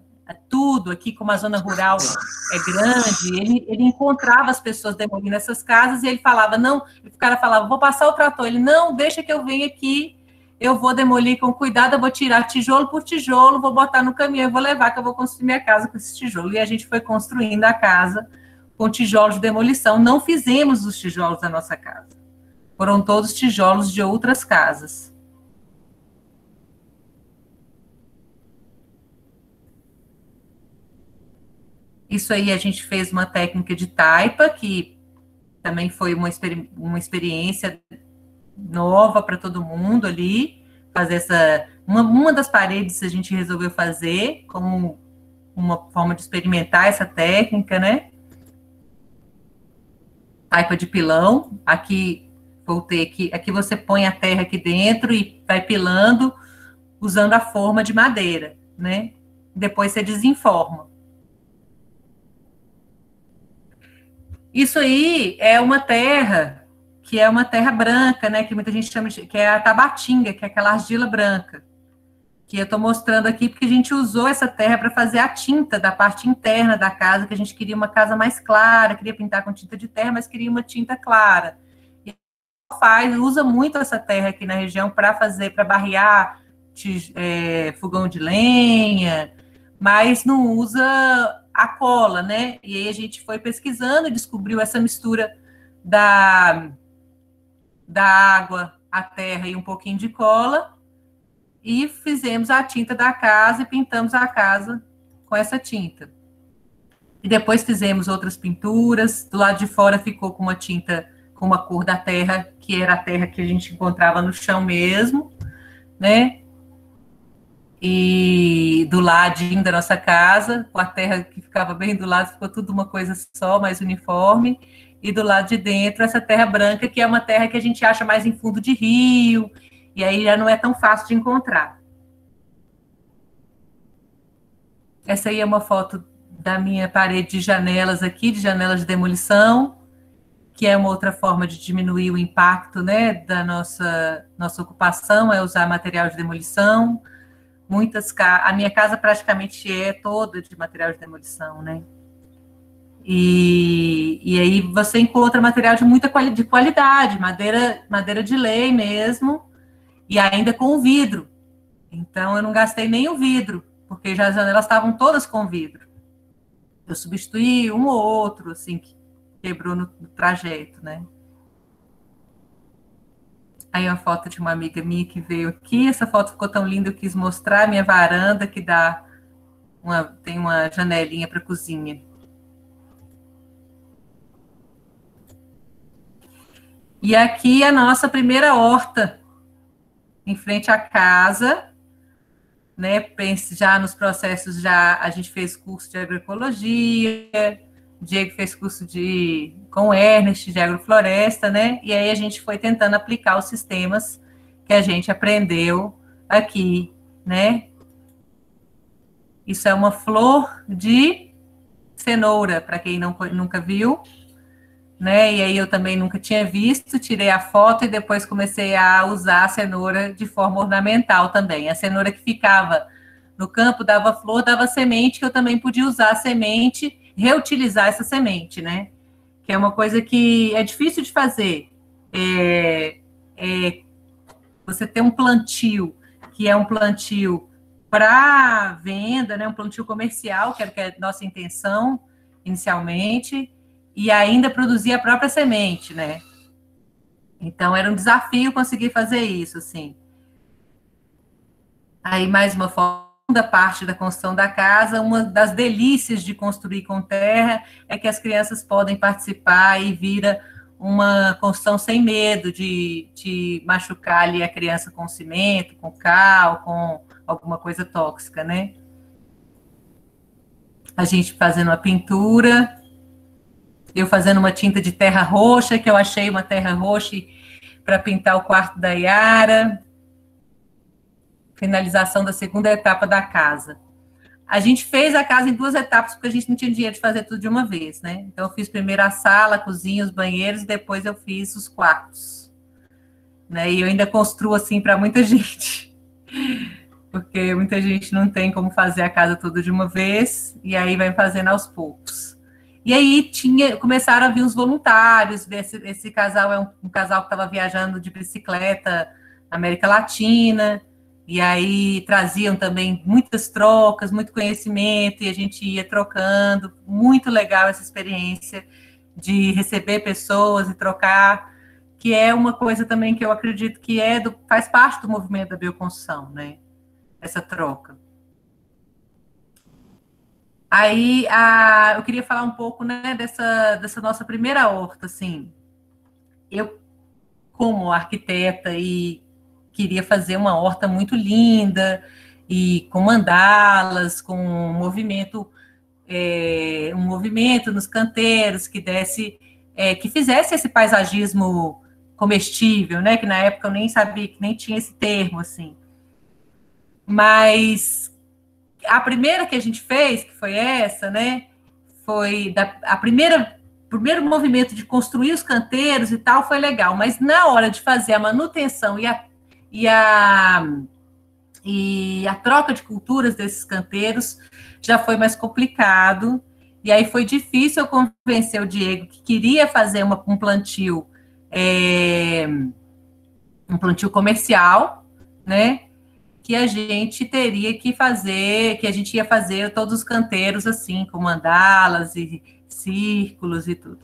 tudo aqui, como a zona rural é grande, ele encontrava as pessoas demolindo essas casas e ele falava, não, o cara falava, vou passar o trator, ele, não, deixa que eu venha aqui, eu vou demolir com cuidado, eu vou tirar tijolo por tijolo, vou botar no caminhão e vou levar, que eu vou construir minha casa com esse tijolo. E a gente foi construindo a casa com tijolos de demolição. Não fizemos os tijolos da nossa casa. Foram todos tijolos de outras casas. Isso aí a gente fez uma técnica de taipa, que também foi uma experiência nova para todo mundo ali, fazer uma das paredes a gente resolveu fazer como uma forma de experimentar essa técnica, né? Taipa de pilão, aqui você põe a terra aqui dentro e vai pilando usando a forma de madeira, né? Depois você desenforma. Isso aí é uma terra que é uma terra branca, né, que muita gente chama que é a tabatinga, que é aquela argila branca, que eu estou mostrando aqui porque a gente usou essa terra para fazer a tinta da parte interna da casa, que a gente queria uma casa mais clara, queria pintar com tinta de terra, mas queria uma tinta clara. E usa muito essa terra aqui na região para barrear fogão de lenha, mas não usa a cola, né? E aí a gente foi pesquisando e descobriu essa mistura da água, a terra e um pouquinho de cola, e fizemos a tinta da casa e pintamos a casa com essa tinta. E depois fizemos outras pinturas, do lado de fora ficou com uma tinta, com uma cor da terra, que era a terra que a gente encontrava no chão mesmo, né? E do ladinho da nossa casa, com a terra que ficava bem do lado, ficou tudo uma coisa só, mais uniforme. E do lado de dentro, essa terra branca, que é uma terra que a gente acha mais em fundo de rio, e aí já não é tão fácil de encontrar. Essa aí é uma foto da minha parede de janelas aqui, de janelas de demolição, que é uma outra forma de diminuir o impacto, né, da nossa ocupação, é usar material de demolição. A minha casa praticamente é toda de material de demolição, né? E aí você encontra material de muita qualidade, madeira de lei mesmo, e ainda com vidro. Então eu não gastei nem o vidro, porque já as janelas estavam todas com vidro. Eu substituí um ou outro, assim, que quebrou no trajeto, né? Aí uma foto de uma amiga minha que veio aqui, essa foto ficou tão linda, eu quis mostrar a minha varanda, que tem uma janelinha para a cozinha. E aqui a nossa primeira horta, em frente à casa, né? Pense já nos processos, já a gente fez curso de agroecologia, o Diego fez curso com o Ernest de agrofloresta, né? E aí a gente foi tentando aplicar os sistemas que a gente aprendeu aqui, né? Isso é uma flor de cenoura, para quem nunca viu, né? E aí eu também nunca tinha visto, tirei a foto e depois comecei a usar a cenoura de forma ornamental também. A cenoura que ficava no campo dava flor, dava semente, que eu também podia usar a semente, reutilizar essa semente, né? Que é uma coisa que é difícil de fazer. Você ter um plantio, que é um plantio para venda, né? Um plantio comercial, que era a nossa intenção inicialmente, e ainda produzir a própria semente, né? Então, era um desafio conseguir fazer isso, assim. Aí, mais uma segunda parte da construção da casa, uma das delícias de construir com terra é que as crianças podem participar e vira uma construção sem medo de machucar ali a criança com cimento, com cal, com alguma coisa tóxica, né? A gente fazendo uma pintura, eu fazendo uma tinta de terra roxa, que eu achei uma terra roxa para pintar o quarto da Yara. Finalização da segunda etapa da casa. A gente fez a casa em 2 etapas, porque a gente não tinha dinheiro de fazer tudo de uma vez, né? Então, eu fiz primeiro a sala, a cozinha, os banheiros, e depois eu fiz os quartos. Né? E eu ainda construo assim para muita gente, porque muita gente não tem como fazer a casa toda de uma vez, e aí vai fazendo aos poucos. E aí começaram a vir os voluntários, esse casal é um casal que estava viajando de bicicleta na América Latina, e aí traziam também muitas trocas, muito conhecimento, e a gente ia trocando. Muito legal essa experiência de receber pessoas e trocar, que é uma coisa também que eu acredito que faz parte do movimento da bioconstrução, né? Essa troca. Aí, eu queria falar um pouco, né, dessa nossa primeira horta, assim. Eu, como arquiteta, queria fazer uma horta muito linda, e com mandalas, com um movimento nos canteiros, que fizesse esse paisagismo comestível, né, que na época eu nem sabia, que nem tinha esse termo, assim. Mas a primeira que a gente fez, que foi essa, né, foi primeiro movimento de construir os canteiros e tal, foi legal, mas na hora de fazer a manutenção e a troca de culturas desses canteiros já foi mais complicado, e aí foi difícil eu convencer o Diego que queria fazer um plantio comercial, né, que a gente teria que fazer, que a gente ia fazer todos os canteiros assim, com mandalas e círculos e tudo.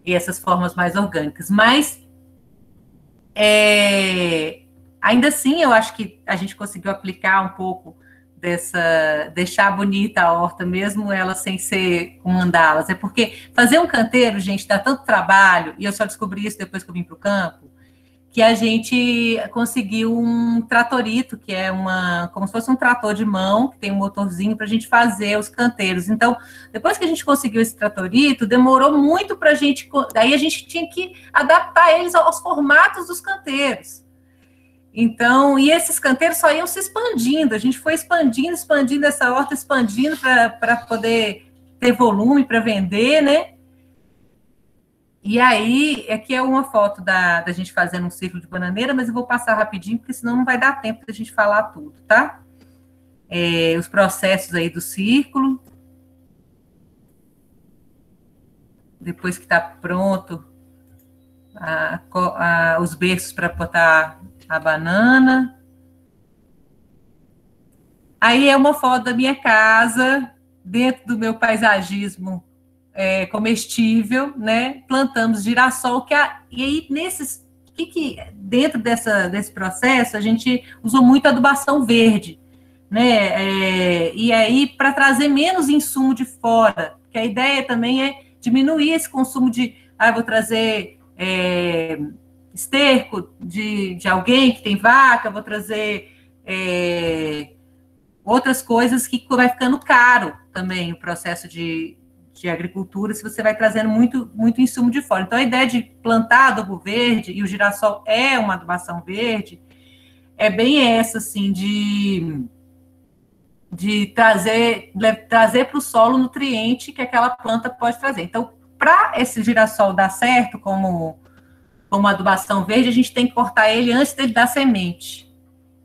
E essas formas mais orgânicas. Mas, ainda assim, eu acho que a gente conseguiu aplicar um pouco deixar bonita a horta, mesmo ela sem ser com mandalas. É porque fazer um canteiro, gente, dá tanto trabalho, e eu só descobri isso depois que eu vim para o campo, que a gente conseguiu um tratorito, que é como se fosse um trator de mão, que tem um motorzinho para a gente fazer os canteiros. Então, depois que a gente conseguiu esse tratorito, demorou muito para a gente... Daí a gente tinha que adaptar eles aos formatos dos canteiros. Então, e esses canteiros só iam se expandindo. A gente foi expandindo essa horta, expandindo para poder ter volume para vender, né? E aí, aqui é uma foto da gente fazendo um círculo de bananeira, mas eu vou passar rapidinho, porque senão não vai dar tempo da gente falar tudo, tá? Os processos aí do círculo. Depois que está pronto, os berços para botar a banana. Aí é uma foto da minha casa, dentro do meu paisagismo comestível, né? Plantamos girassol, e aí dentro desse processo a gente usou muito adubação verde, né? E aí para trazer menos insumo de fora, porque a ideia também é diminuir esse consumo vou trazer esterco de alguém que tem vaca, vou trazer outras coisas que vai ficando caro também o processo de agricultura, se você vai trazendo muito insumo de fora. Então, a ideia de plantar adubo verde, e o girassol é uma adubação verde, é bem essa, assim, de trazer para o solo o nutriente que aquela planta pode trazer. Então, para esse girassol dar certo como adubação verde, a gente tem que cortar ele antes dele dar semente.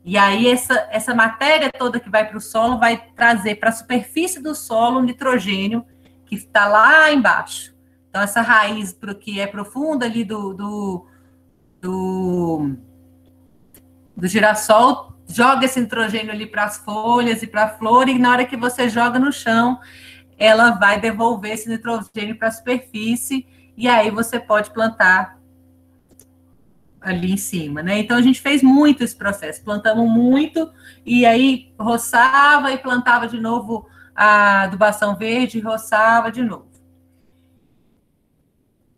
E aí, essa matéria toda que vai para o solo vai trazer para a superfície do solo o nitrogênio que está lá embaixo. Então, essa raiz que é profunda ali do girassol joga esse nitrogênio ali para as folhas e para a flor, e na hora que você joga no chão, ela vai devolver esse nitrogênio para a superfície, e aí você pode plantar ali em cima, né? Então, a gente fez muito esse processo, plantamos muito, e aí roçava e plantava de novo a adubação verde, roçava de novo.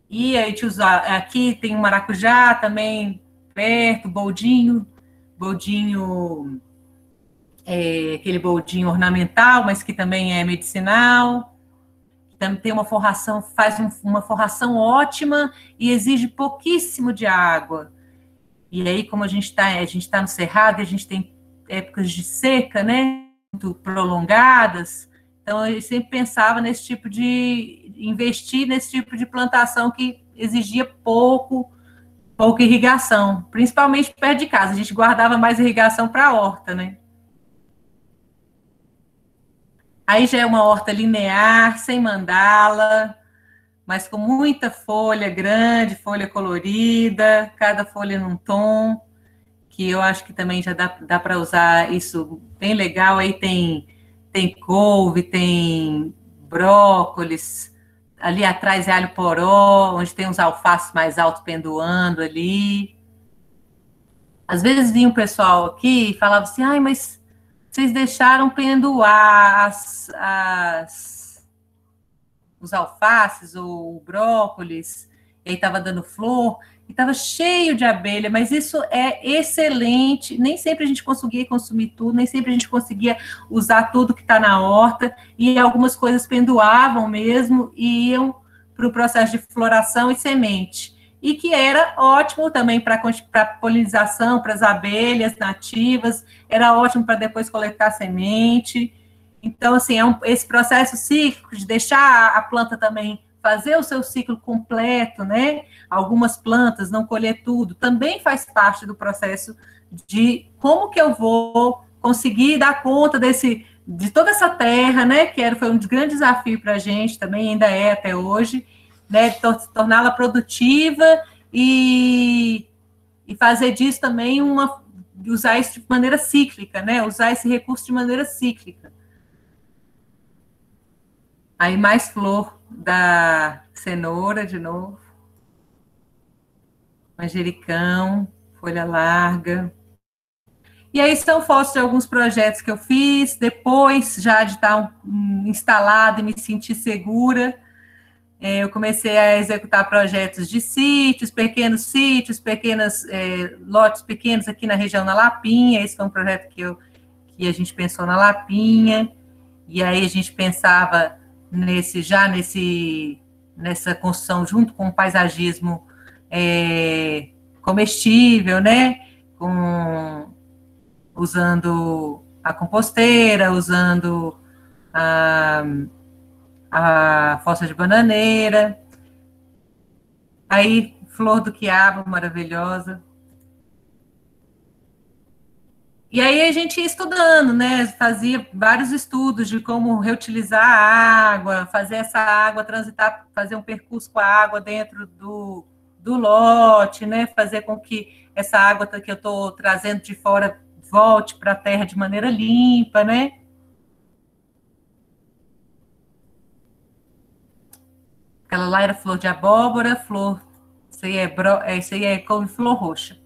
E a gente usa, aqui tem um maracujá também perto, boldinho, aquele boldinho ornamental, mas que também é medicinal. Também tem uma forração, faz uma forração ótima e exige pouquíssimo de água. E aí, como a gente tá no cerrado, e a gente tem épocas de seca, né, muito prolongadas, então eu sempre pensava investir nesse tipo de plantação que exigia pouca irrigação, principalmente perto de casa. A gente guardava mais irrigação para a horta, né? Aí já é uma horta linear, sem mandala, mas com muita folha grande, folha colorida, cada folha num tom, que eu acho que também já dá para usar isso bem legal. Aí tem couve, tem brócolis, ali atrás é alho poró, onde tem uns alfaces mais altos pendoando ali. Às vezes vinha um pessoal aqui e falava assim, ai, mas vocês deixaram pendoar os alfaces ou brócolis, e aí estava dando flor, e estava cheio de abelha, mas isso é excelente, nem sempre a gente conseguia consumir tudo, nem sempre a gente conseguia usar tudo que está na horta, e algumas coisas pendoavam mesmo, e iam para o processo de floração e semente, e que era ótimo também para polinização, para as abelhas nativas, era ótimo para depois coletar semente. Então, assim, esse processo cíclico de deixar a planta também fazer o seu ciclo completo, né? Algumas plantas, não colher tudo, também faz parte do processo de como que eu vou conseguir dar conta de toda essa terra, né? Que foi um grande desafio para a gente, também ainda é até hoje, né? Torná-la produtiva e fazer disso também usar isso de maneira cíclica, né? Usar esse recurso de maneira cíclica. Aí mais flor da cenoura de novo. Manjericão, folha larga. E aí são fotos de alguns projetos que eu fiz, depois já de estar instalada e me sentir segura, eu comecei a executar projetos de sítios, pequenos lotes pequenos aqui na região da Lapinha. Esse foi um projeto que a gente pensou na Lapinha, e aí a gente pensava nessa construção junto com o paisagismo comestível, né? Usando a composteira, usando a fossa de bananeira. Aí, flor do quiabo, maravilhosa. E aí a gente ia estudando, né? Fazia vários estudos de como reutilizar a água, fazer essa água transitar, fazer um percurso com a água dentro do lote, né? Fazer com que essa água que eu estou trazendo de fora volte para a terra de maneira limpa, né? Aquela lá era flor de abóbora, isso aí é couve-flor roxa.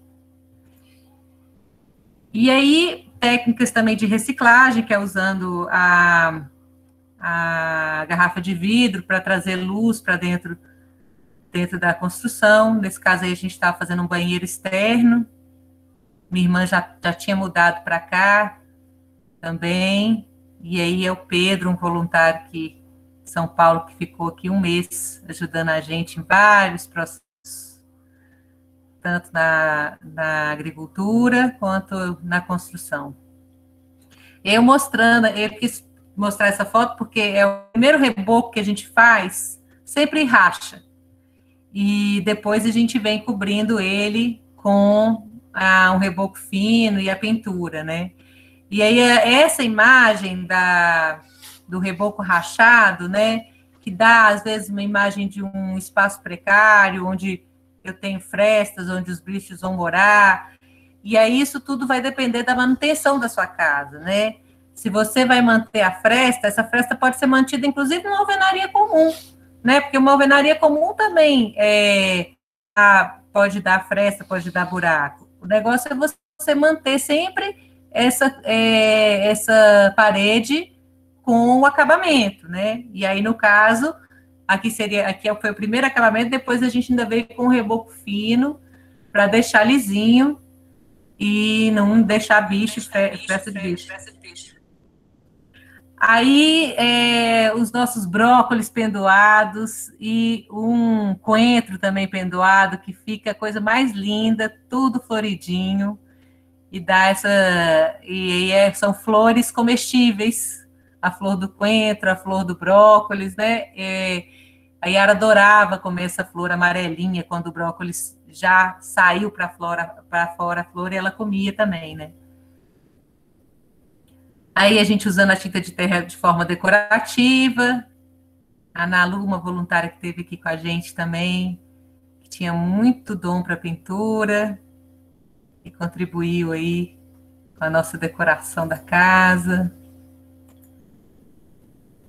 E aí, técnicas também de reciclagem, que é usando a garrafa de vidro para trazer luz para dentro dentro da construção. Nesse caso aí, a gente estava fazendo um banheiro externo. Minha irmã já tinha mudado para cá também. E aí é o Pedro, um voluntário aqui de São Paulo, que ficou aqui um mês ajudando a gente em vários processos, tanto na agricultura quanto na construção. Eu quis mostrar essa foto porque é o primeiro reboco que a gente faz, sempre racha. E depois a gente vem cobrindo ele com um reboco fino e a pintura, né? E aí essa imagem do reboco rachado, né? Que dá, às vezes, uma imagem de um espaço precário, onde eu tenho frestas, onde os bichos vão morar. E aí isso tudo vai depender da manutenção da sua casa, né? Se você vai manter a fresta, essa fresta pode ser mantida, inclusive, numa alvenaria comum, né? Porque uma alvenaria comum também pode dar fresta, pode dar buraco. O negócio é você manter sempre essa parede com o acabamento, né? E aí, no caso, aqui foi o primeiro acabamento, depois a gente ainda veio com um reboco fino para deixar lisinho e não deixar bicho, festa de bicho. Aí, os nossos brócolis pendoados e um coentro também pendoado, que fica a coisa mais linda, tudo floridinho, e dá são flores comestíveis, a flor do coentro, a flor do brócolis, né? A Yara adorava comer essa flor amarelinha, quando o brócolis já saiu para fora a flor, e ela comia também, né? Aí a gente usando a tinta de terra de forma decorativa. A Nalu, uma voluntária que esteve aqui com a gente também, que tinha muito dom para pintura, e contribuiu aí com a nossa decoração da casa.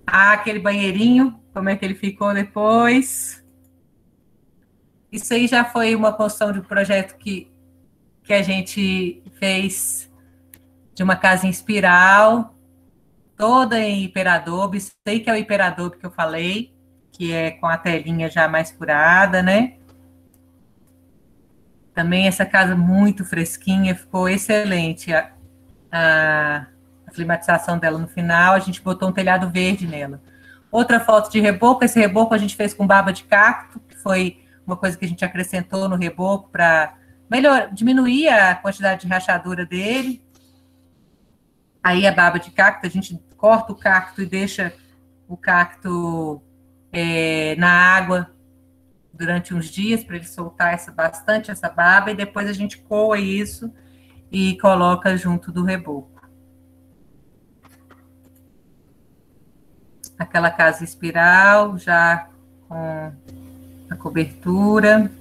Aquele banheirinho, como é que ele ficou depois. Isso aí já foi uma construção de um projeto que a gente fez de uma casa em espiral, toda em hiperadobe. Sei que é o hiperadobe que eu falei, que é com a telinha já mais furada, né? Também essa casa muito fresquinha, ficou excelente a climatização dela no final. A gente botou um telhado verde nela. Outra foto de reboco, esse reboco a gente fez com baba de cacto, que foi uma coisa que a gente acrescentou no reboco para diminuir a quantidade de rachadura dele. Aí a baba de cacto, a gente corta o cacto e deixa o cacto na água durante uns dias para ele soltar bastante essa baba, e depois a gente coa isso e coloca junto do reboco. Aquela casa espiral, já com a cobertura.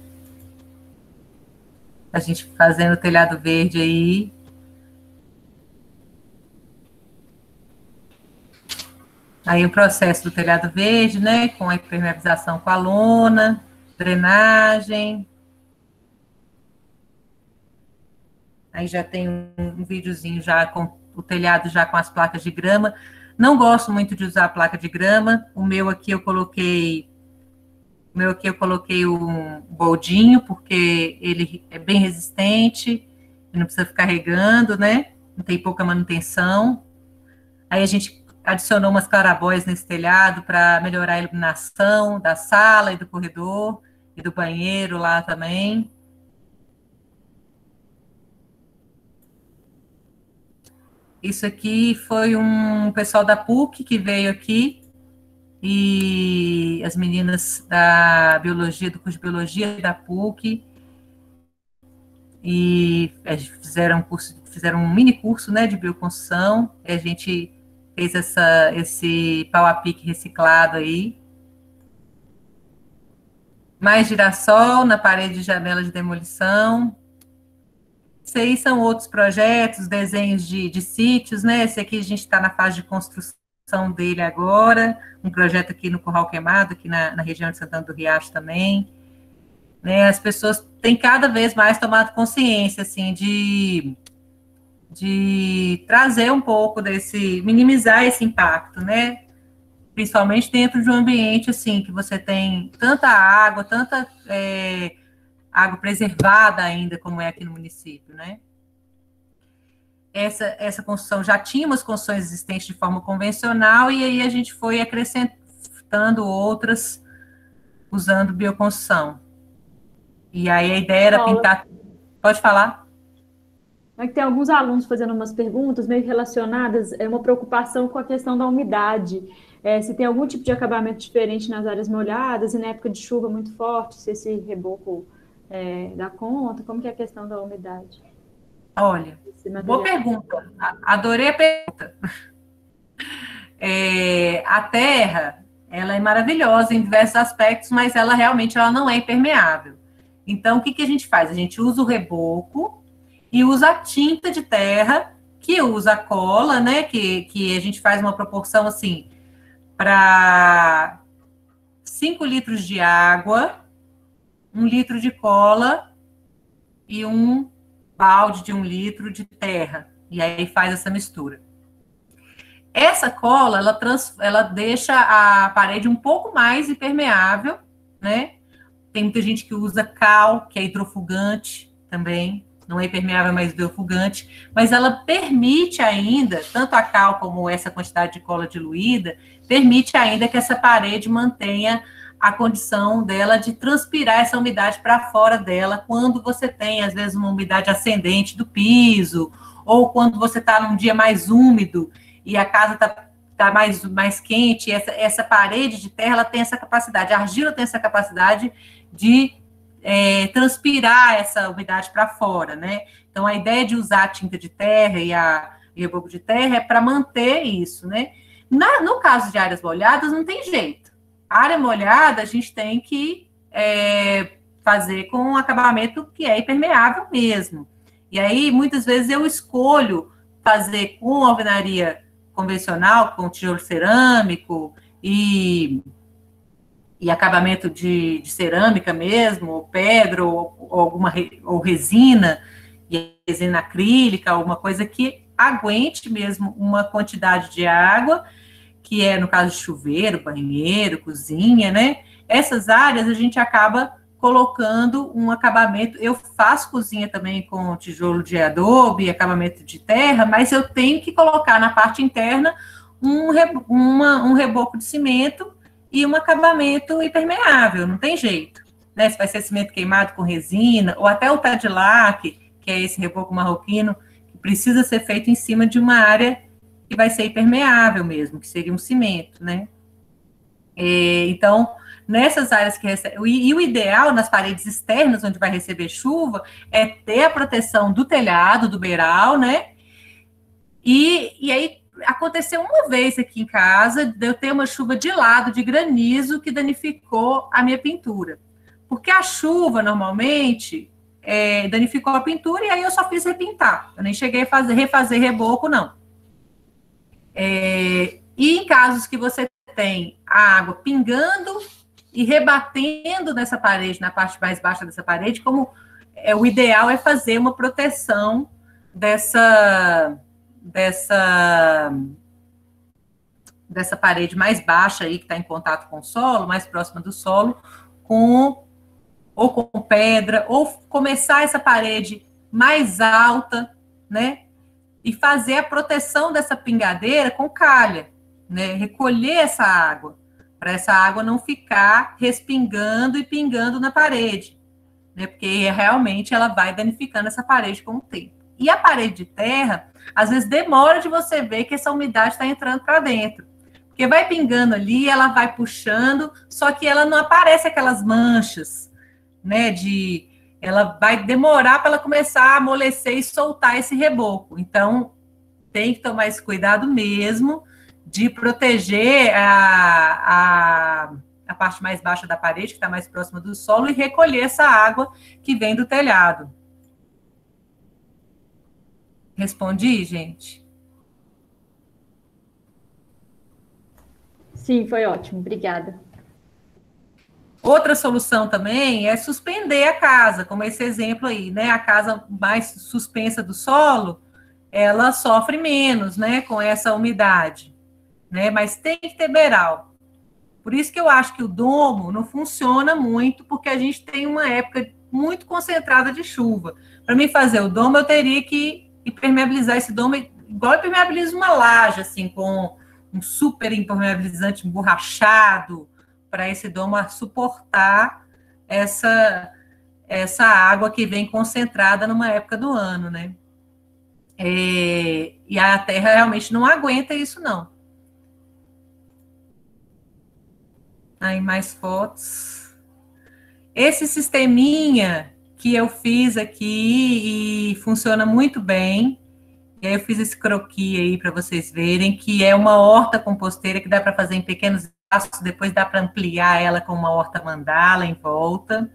A gente fazendo o telhado verde aí. Aí o processo do telhado verde, né, com a impermeabilização com a lona, drenagem. Aí já tem um videozinho já com o telhado já com as placas de grama. Não gosto muito de usar a placa de grama. O meu aqui eu coloquei um boldinho, porque ele é bem resistente, e não precisa ficar regando, né? Não tem pouca manutenção. Aí a gente adicionou umas clarabóias nesse telhado para melhorar a iluminação da sala e do corredor e do banheiro lá também. Isso aqui foi um pessoal da PUC que veio aqui, e as meninas da biologia, do curso de biologia da PUC, e fizeram um mini curso, né, de bioconstrução. E a gente fez esse pau a pique reciclado aí. Mais girassol na parede de janela de demolição. Isso aí são outros projetos, desenhos de sítios, né? Esse aqui a gente está na fase de construção dele agora, um projeto aqui no Curral Queimado, aqui na região de Santana do Riacho também. Né? As pessoas têm cada vez mais tomado consciência, assim, de trazer um pouco minimizar esse impacto, né? principalmente dentro de um ambiente assim, que você tem tanta água, tanta água preservada ainda, como é aqui no município, né? Essa construção, já tinha umas construções existentes de forma convencional, e aí a gente foi acrescentando outras usando bioconstrução. E aí a ideia era pintar... Pode falar? É que tem alguns alunos fazendo umas perguntas meio relacionadas, uma preocupação com a questão da umidade. Se tem algum tipo de acabamento diferente nas áreas molhadas, e na época de chuva muito forte, se esse reboco dá conta, como que é a questão da umidade? Olha, boa pergunta. Adorei a pergunta. A terra, ela é maravilhosa em diversos aspectos, mas ela realmente não é impermeável. Então, o que a gente faz? A gente usa o reboco e usa a tinta de terra, que usa a cola, né? Que a gente faz uma proporção assim, para 5 litros de água, 1 litro de cola e um balde de 1 litro de terra. E aí faz essa mistura. Essa cola, ela deixa a parede um pouco mais impermeável, né? Tem muita gente que usa cal, que é hidrofugante também. Não é impermeável, mas hidrofugante. Mas ela permite ainda, tanto a cal como essa quantidade de cola diluída, permite ainda que essa parede mantenha a condição dela de transpirar essa umidade para fora dela, quando você tem, às vezes, uma umidade ascendente do piso, ou quando você está num dia mais úmido e a casa está mais quente. Essa parede de terra, ela tem essa capacidade, a argila tem essa capacidade de transpirar essa umidade para fora, né? Então, a ideia de usar a tinta de terra e reboco de terra é para manter isso, né? No caso de áreas molhadas, não tem jeito. A área molhada, a gente tem que fazer com um acabamento que é impermeável mesmo. E aí, muitas vezes, eu escolho fazer com alvenaria convencional, com tijolo cerâmico e acabamento de cerâmica mesmo, ou pedra, ou resina, e resina acrílica, alguma coisa que aguente mesmo uma quantidade de água, que é no caso de chuveiro, banheiro, cozinha, né? Essas áreas a gente acaba colocando um acabamento. Eu faço cozinha também com tijolo de adobe, acabamento de terra, mas eu tenho que colocar na parte interna um reboco de cimento e um acabamento impermeável, não tem jeito, né? Se vai ser cimento queimado com resina, ou até o Tadilac, que é esse reboco marroquino, que precisa ser feito em cima de uma área que vai ser impermeável mesmo, que seria um cimento, né? Então, nessas áreas que recebem... E o ideal, nas paredes externas, onde vai receber chuva, é ter a proteção do telhado, do beiral, né? E aí, aconteceu uma vez aqui em casa, de eu ter uma chuva de lado, de granizo, que danificou a minha pintura. Porque a chuva, normalmente, danificou a pintura, e aí eu só fiz repintar. Eu nem cheguei a refazer reboco, não. E em casos que você tem a água pingando e rebatendo nessa parede, na parte mais baixa dessa parede, como o ideal é fazer uma proteção dessa parede mais baixa aí, que está em contato com o solo, mais próxima do solo, ou com pedra, ou começar essa parede mais alta, né? E fazer a proteção dessa pingadeira com calha, né? Recolher essa água, para essa água não ficar respingando e pingando na parede, né? Porque realmente ela vai danificando essa parede com o tempo. E a parede de terra, às vezes demora de você ver que essa umidade está entrando para dentro. Porque vai pingando ali, ela vai puxando, só que ela não aparece aquelas manchas, né? Ela vai demorar para ela começar a amolecer e soltar esse reboco. Então, tem que tomar esse cuidado mesmo de proteger a parte mais baixa da parede, que está mais próxima do solo, e recolher essa água que vem do telhado. Respondi, gente? Sim, foi ótimo, obrigada. Outra solução também é suspender a casa, como esse exemplo aí, né? A casa mais suspensa do solo, ela sofre menos, né, com essa umidade, né? Mas tem que ter beiral. Por isso que eu acho que o domo não funciona muito, porque a gente tem uma época muito concentrada de chuva. Para mim fazer o domo, eu teria que impermeabilizar esse domo, igual eu impermeabilizo uma laje, assim, com um super impermeabilizante emborrachado, para esse domo suportar essa água que vem concentrada numa época do ano, né? E a terra realmente não aguenta isso, não. Aí, mais fotos. Esse sisteminha que eu fiz aqui e funciona muito bem. E aí eu fiz esse croquis aí para vocês verem, que é uma horta composteira que dá para fazer em pequenos espaços, depois dá para ampliar ela com uma horta mandala em volta.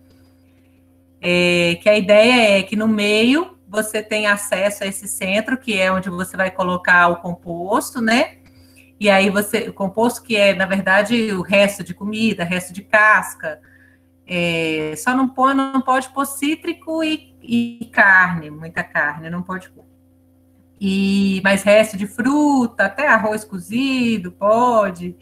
Que a ideia é que no meio você tem acesso a esse centro, que é onde você vai colocar o composto, né? E aí o composto que é, na verdade, o resto de comida, resto de casca, só não pode pôr cítrico e carne, muita carne, não pode pôr. Mas resto de fruta, até arroz cozido, pode,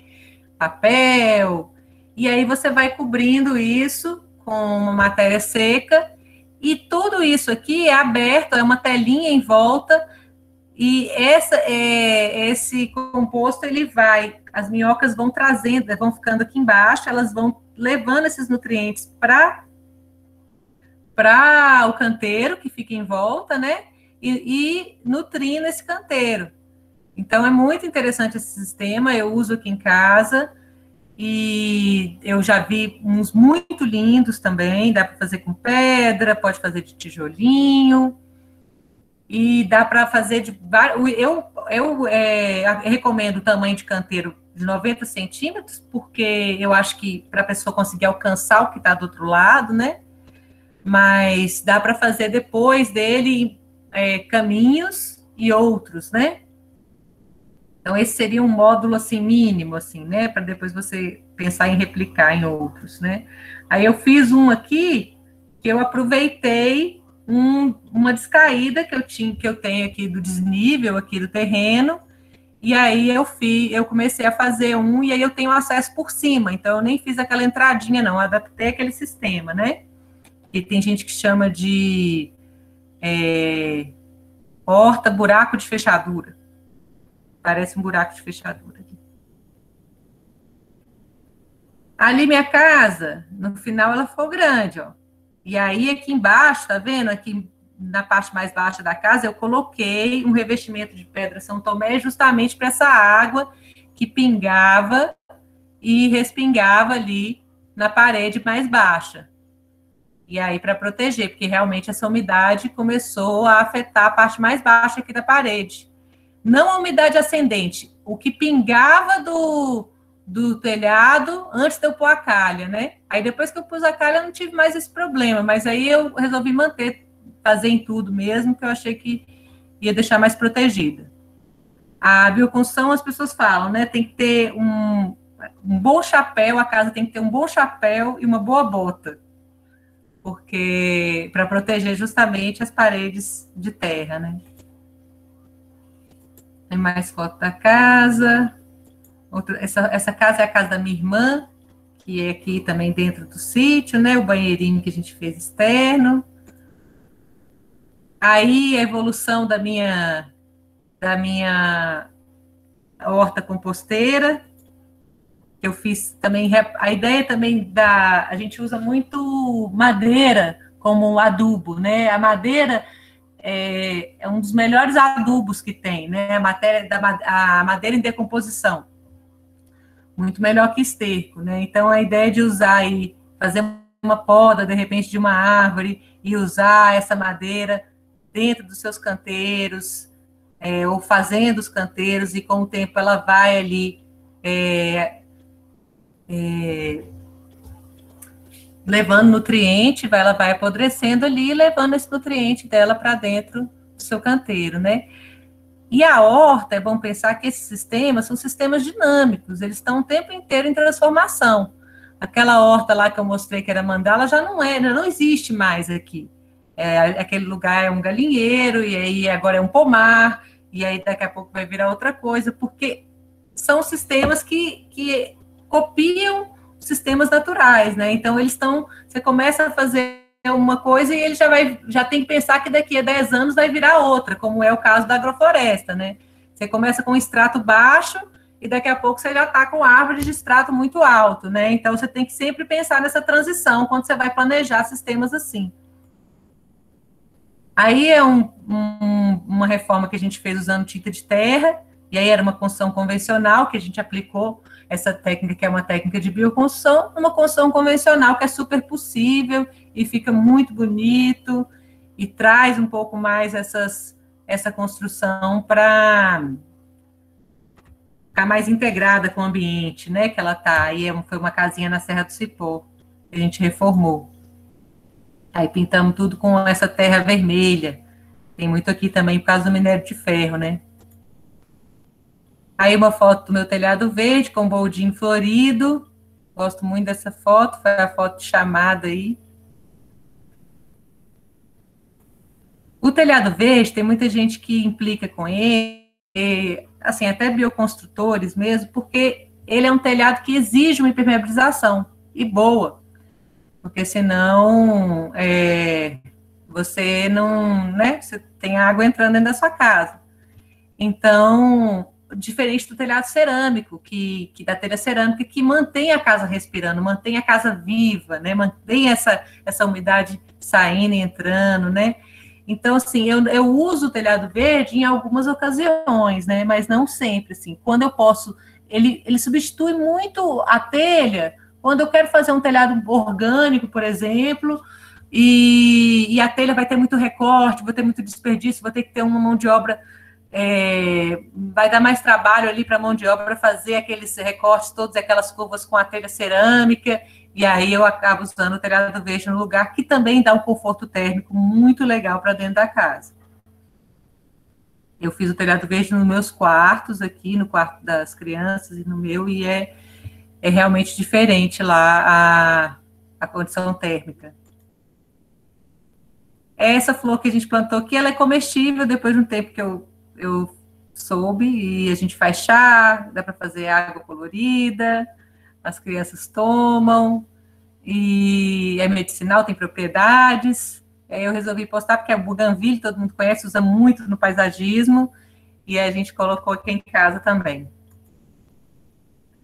papel, e aí você vai cobrindo isso com uma matéria seca, e tudo isso aqui é aberto, é uma telinha em volta, e esse composto, as minhocas vão trazendo, vão ficando aqui embaixo, elas vão levando esses nutrientes para o canteiro, que fica em volta, né? E nutrindo esse canteiro. Então, é muito interessante esse sistema, eu uso aqui em casa, e eu já vi uns muito lindos também, dá para fazer com pedra, pode fazer de tijolinho, e dá para fazer de vários. Eu recomendo o tamanho de canteiro de 90 centímetros, porque eu acho que para a pessoa conseguir alcançar o que está do outro lado, né? Mas dá para fazer depois dele caminhos e outros, né? Então, esse seria um módulo, assim, mínimo, assim, né? Para depois você pensar em replicar em outros, né? Aí eu fiz um aqui, que eu aproveitei uma descaída que eu tenho aqui do desnível, aqui do terreno, e aí eu comecei a fazer e aí eu tenho acesso por cima, então eu nem fiz aquela entradinha, não, adaptei aquele sistema, né? E tem gente que chama de horta buraco de fechadura. Parece um buraco de fechadura. Ali minha casa, no final ela ficou grande, ó. E aí aqui embaixo, tá vendo? Aqui na parte mais baixa da casa, eu coloquei um revestimento de pedra São Tomé justamente para essa água que pingava e respingava ali na parede mais baixa. E aí para proteger, porque realmente essa umidade começou a afetar a parte mais baixa aqui da parede. Não a umidade ascendente, o que pingava do telhado antes de eu pôr a calha, né? Aí depois que eu pus a calha, eu não tive mais esse problema, mas aí eu resolvi fazer em tudo mesmo, que eu achei que ia deixar mais protegida. A bioconstrução, as pessoas falam, né? Tem que ter um bom chapéu, a casa tem que ter um bom chapéu e uma boa bota, porque para proteger justamente as paredes de terra, né? Tem mais foto da casa. Essa casa é a casa da minha irmã, que é aqui também dentro do sítio, né? O banheirinho que a gente fez externo. Aí a evolução da minha horta composteira, que eu fiz também. A ideia também a gente usa muito madeira como adubo, né? A madeira é um dos melhores adubos que tem, né? A madeira em decomposição. Muito melhor que esterco, né? Então, a ideia de usar e fazer uma poda, de repente, de uma árvore e usar essa madeira dentro dos seus canteiros, ou fazendo os canteiros, e com o tempo ela vai ali levando nutriente, ela vai apodrecendo ali e levando esse nutriente dela para dentro do seu canteiro, né? E a horta, é bom pensar que esses sistemas são sistemas dinâmicos, eles estão o tempo inteiro em transformação. Aquela horta lá que eu mostrei que era mandala já não existe mais aqui. Aquele lugar é um galinheiro, e aí agora é um pomar, e aí daqui a pouco vai virar outra coisa, porque são sistemas que copiam sistemas naturais, né? Então, você começa a fazer uma coisa e ele já tem que pensar que daqui a 10 anos vai virar outra, como é o caso da agrofloresta, né? Você começa com um extrato baixo e daqui a pouco você já está com árvores de extrato muito alto, né? Então, você tem que sempre pensar nessa transição quando você vai planejar sistemas assim. Aí é uma reforma que a gente fez usando tinta de terra, e aí era uma construção convencional que a gente aplicou essa técnica, que é uma técnica de bioconstrução, uma construção convencional que é super possível e fica muito bonito e traz um pouco mais essa construção para ficar mais integrada com o ambiente, né, que ela está. Aí foi uma casinha na Serra do Cipó, que a gente reformou. Aí pintamos tudo com essa terra vermelha. Tem muito aqui também por causa do minério de ferro, né? Aí uma foto do meu telhado verde com boldinho florido. Gosto muito dessa foto, foi a foto de chamada aí. O telhado verde, tem muita gente que implica com ele, assim, até bioconstrutores mesmo, porque ele é um telhado que exige uma impermeabilização, e boa. Porque senão você não, né? Você tem água entrando dentro da sua casa. Então, diferente do telhado cerâmico, da telha cerâmica, que mantém a casa respirando, mantém a casa viva, né? Mantém essa umidade saindo e entrando, né? Então, assim, eu uso o telhado verde em algumas ocasiões, né? Mas não sempre, assim. Quando eu posso, ele substitui muito a telha. Quando eu quero fazer um telhado orgânico, por exemplo, e a telha vai ter muito recorte, vou ter muito desperdício, vou ter que ter uma mão de obra, vai dar mais trabalho ali para a mão de obra fazer aqueles recortes, todas aquelas curvas com a telha cerâmica, e aí eu acabo usando o telhado verde no lugar, que também dá um conforto térmico muito legal para dentro da casa. Eu fiz o telhado verde nos meus quartos aqui, no quarto das crianças e no meu, e é realmente diferente lá a condição térmica. Essa flor que a gente plantou aqui, ela é comestível depois de um tempo que eu soube, e a gente faz chá, dá para fazer água colorida, as crianças tomam, e é medicinal, tem propriedades. Aí eu resolvi postar, porque a Bougainville, todo mundo conhece, usa muito no paisagismo, e a gente colocou aqui em casa também.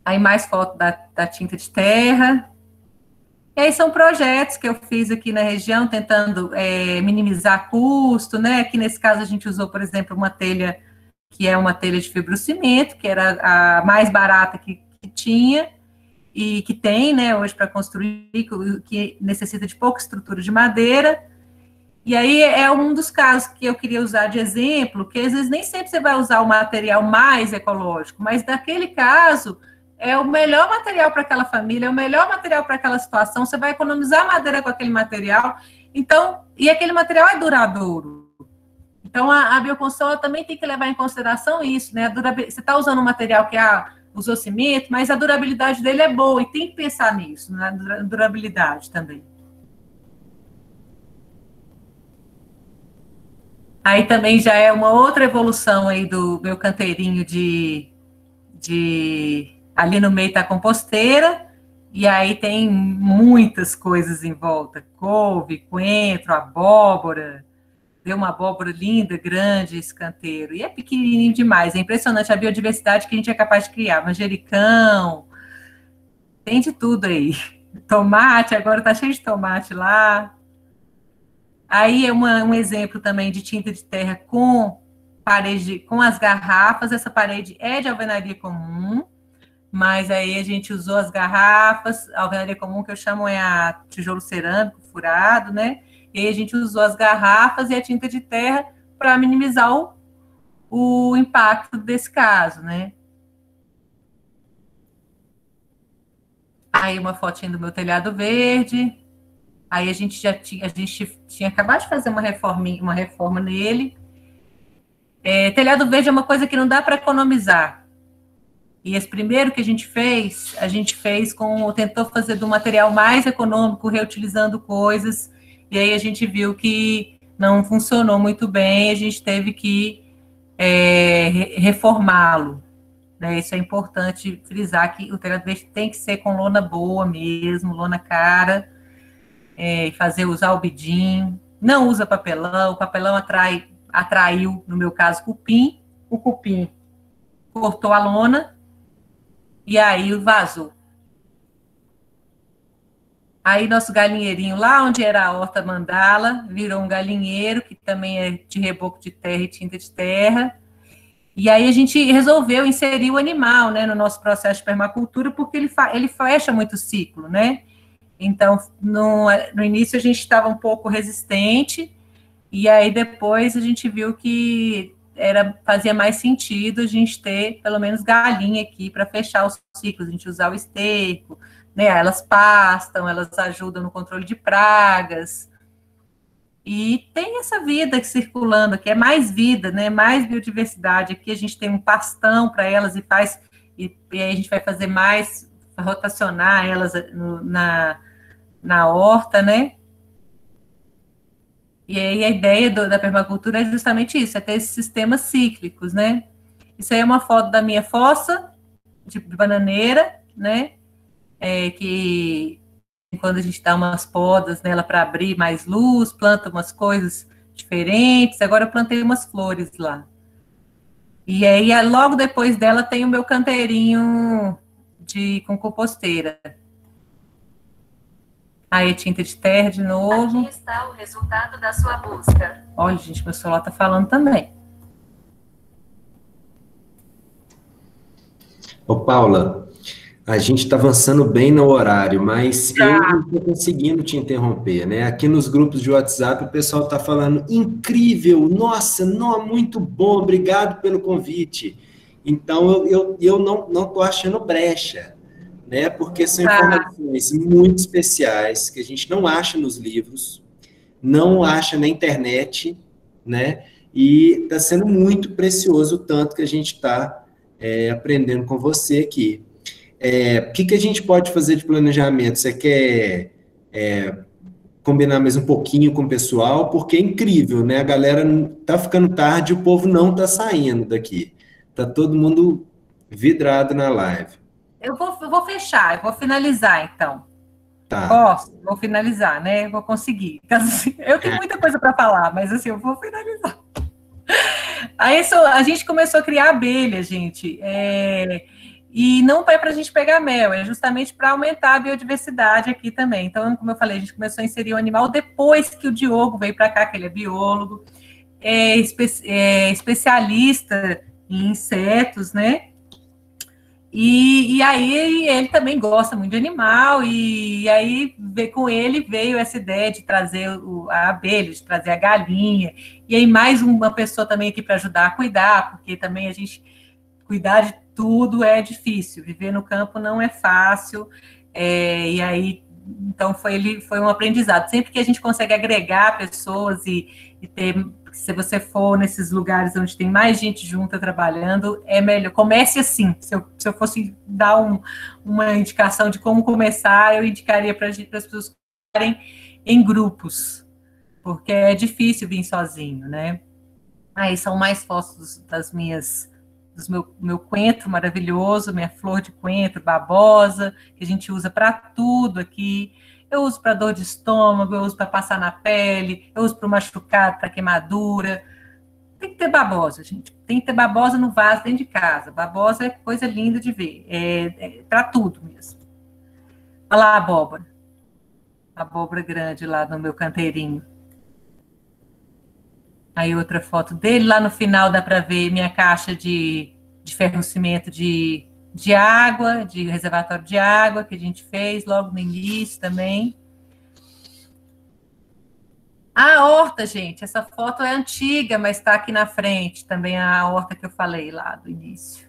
Aí mais foto da tinta de terra. E aí são projetos que eu fiz aqui na região, tentando minimizar custo, né? Aqui nesse caso a gente usou, por exemplo, uma telha, que é uma telha de fibrocimento, que era a mais barata que tinha, e que tem, né, hoje para construir, que necessita de pouca estrutura de madeira. E aí é um dos casos que eu queria usar de exemplo, que às vezes nem sempre você vai usar o material mais ecológico, mas naquele caso é o melhor material para aquela família, é o melhor material para aquela situação, você vai economizar madeira com aquele material, então, e aquele material é duradouro. Então, a bioconstrução também tem que levar em consideração isso, né? Você está usando um material que usou cimento, mas a durabilidade dele é boa, e tem que pensar nisso, na durabilidade também. Aí também já é uma outra evolução aí do meu canteirinho ali no meio está a composteira, e aí tem muitas coisas em volta, couve, coentro, abóbora, deu uma abóbora linda, grande esse canteiro, e é pequenininho demais, é impressionante a biodiversidade que a gente é capaz de criar, manjericão, tem de tudo aí, tomate, agora está cheio de tomate lá. Aí é um exemplo também de tinta de terra com parede, com as garrafas, essa parede é de alvenaria comum, mas aí a gente usou as garrafas, a alvenaria comum que eu chamo a tijolo cerâmico furado, né? E aí a gente usou as garrafas e a tinta de terra para minimizar o impacto desse caso, né? Aí uma fotinha do meu telhado verde. Aí a gente tinha acabado de fazer uma reforma nele. Telhado verde é uma coisa que não dá para economizar. E esse primeiro que a gente fez tentou fazer do material mais econômico, reutilizando coisas, e aí a gente viu que não funcionou muito bem, a gente teve que reformá-lo, né? Isso é importante frisar, que o telhado verde tem que ser com lona boa mesmo, lona cara, usar o bidim, não usa papelão, o papelão atraiu, no meu caso, cupim, o cupim cortou a lona e aí vazou. Aí nosso galinheirinho, lá onde era a horta mandala, virou um galinheiro, que também é de reboco de terra e tinta de terra. E aí a gente resolveu inserir o animal, né, no nosso processo de permacultura, porque ele fecha muito o ciclo, né? Então, no início a gente estava um pouco resistente, e aí depois a gente viu que fazia mais sentido a gente ter pelo menos galinha aqui para fechar os ciclos, a gente usar o esterco, né? Elas pastam, elas ajudam no controle de pragas. E tem essa vida circulando aqui, é mais vida, né? Mais biodiversidade. Aqui a gente tem um pastão para elas e aí a gente vai fazer mais, rotacionar elas na horta, né? E aí a ideia da permacultura é justamente isso, é ter esses sistemas cíclicos, né? Isso aí é uma foto da minha fossa de bananeira, né? Que quando a gente dá umas podas nela para abrir mais luz, planta umas coisas diferentes. Agora eu plantei umas flores lá. E aí, logo depois dela, tem o meu canteirinho com composteira. Aí, tinta de terra de novo. Aqui está o resultado da sua busca. Olha, gente, meu celular tá falando também. Ô, Paula, a gente está avançando bem no horário, mas eu não estou conseguindo te interromper, né? Aqui nos grupos de WhatsApp o pessoal está falando, incrível, nossa, não, muito bom, obrigado pelo convite. Então, eu não estou achando brecha, né? Porque são informações muito especiais que a gente não acha nos livros, não acha na internet, né? E está sendo muito precioso o tanto que a gente está aprendendo com você aqui. O que a gente pode fazer de planejamento? Você quer combinar mais um pouquinho com o pessoal? Porque é incrível, né? A galera tá ficando tarde, o povo não tá saindo daqui. Tá todo mundo vidrado na live. Eu vou fechar, eu vou finalizar, então. Tá. Vou finalizar, né? Vou conseguir. Eu tenho muita coisa para falar, mas assim, eu vou finalizar. Aí a gente começou a criar abelha, gente. E não é para a gente pegar mel, é justamente para aumentar a biodiversidade aqui também. Então, como eu falei, a gente começou a inserir o animal depois que o Diogo veio para cá, que ele é biólogo, especialista em insetos, né? E aí ele também gosta muito de animal, e aí com ele veio essa ideia de trazer a abelha, de trazer a galinha, e aí mais uma pessoa também aqui para ajudar a cuidar, porque também a gente cuidar de tudo é difícil, viver no campo não é fácil, e aí, então foi um aprendizado. Sempre que a gente consegue agregar pessoas e ter, se você for nesses lugares onde tem mais gente junta trabalhando, é melhor. Comece assim. Se eu fosse dar uma indicação de como começar, eu indicaria para as pessoas ficarem em grupos, porque é difícil vir sozinho, né? Aí são mais fotos do meu coentro maravilhoso, minha flor de coentro babosa, que a gente usa para tudo aqui. Eu uso para dor de estômago, eu uso para passar na pele, eu uso para machucado, para queimadura. Tem que ter babosa, gente. Tem que ter babosa no vaso dentro de casa. Babosa é coisa linda de ver. Para tudo mesmo. Olha lá a abóbora. A abóbora grande lá no meu canteirinho. Aí outra foto dele, lá no final dá para ver minha caixa de ferro-cimento de água, de reservatório de água, que a gente fez logo no início também. A horta, gente, essa foto é antiga, mas está aqui na frente também a horta que eu falei lá do início.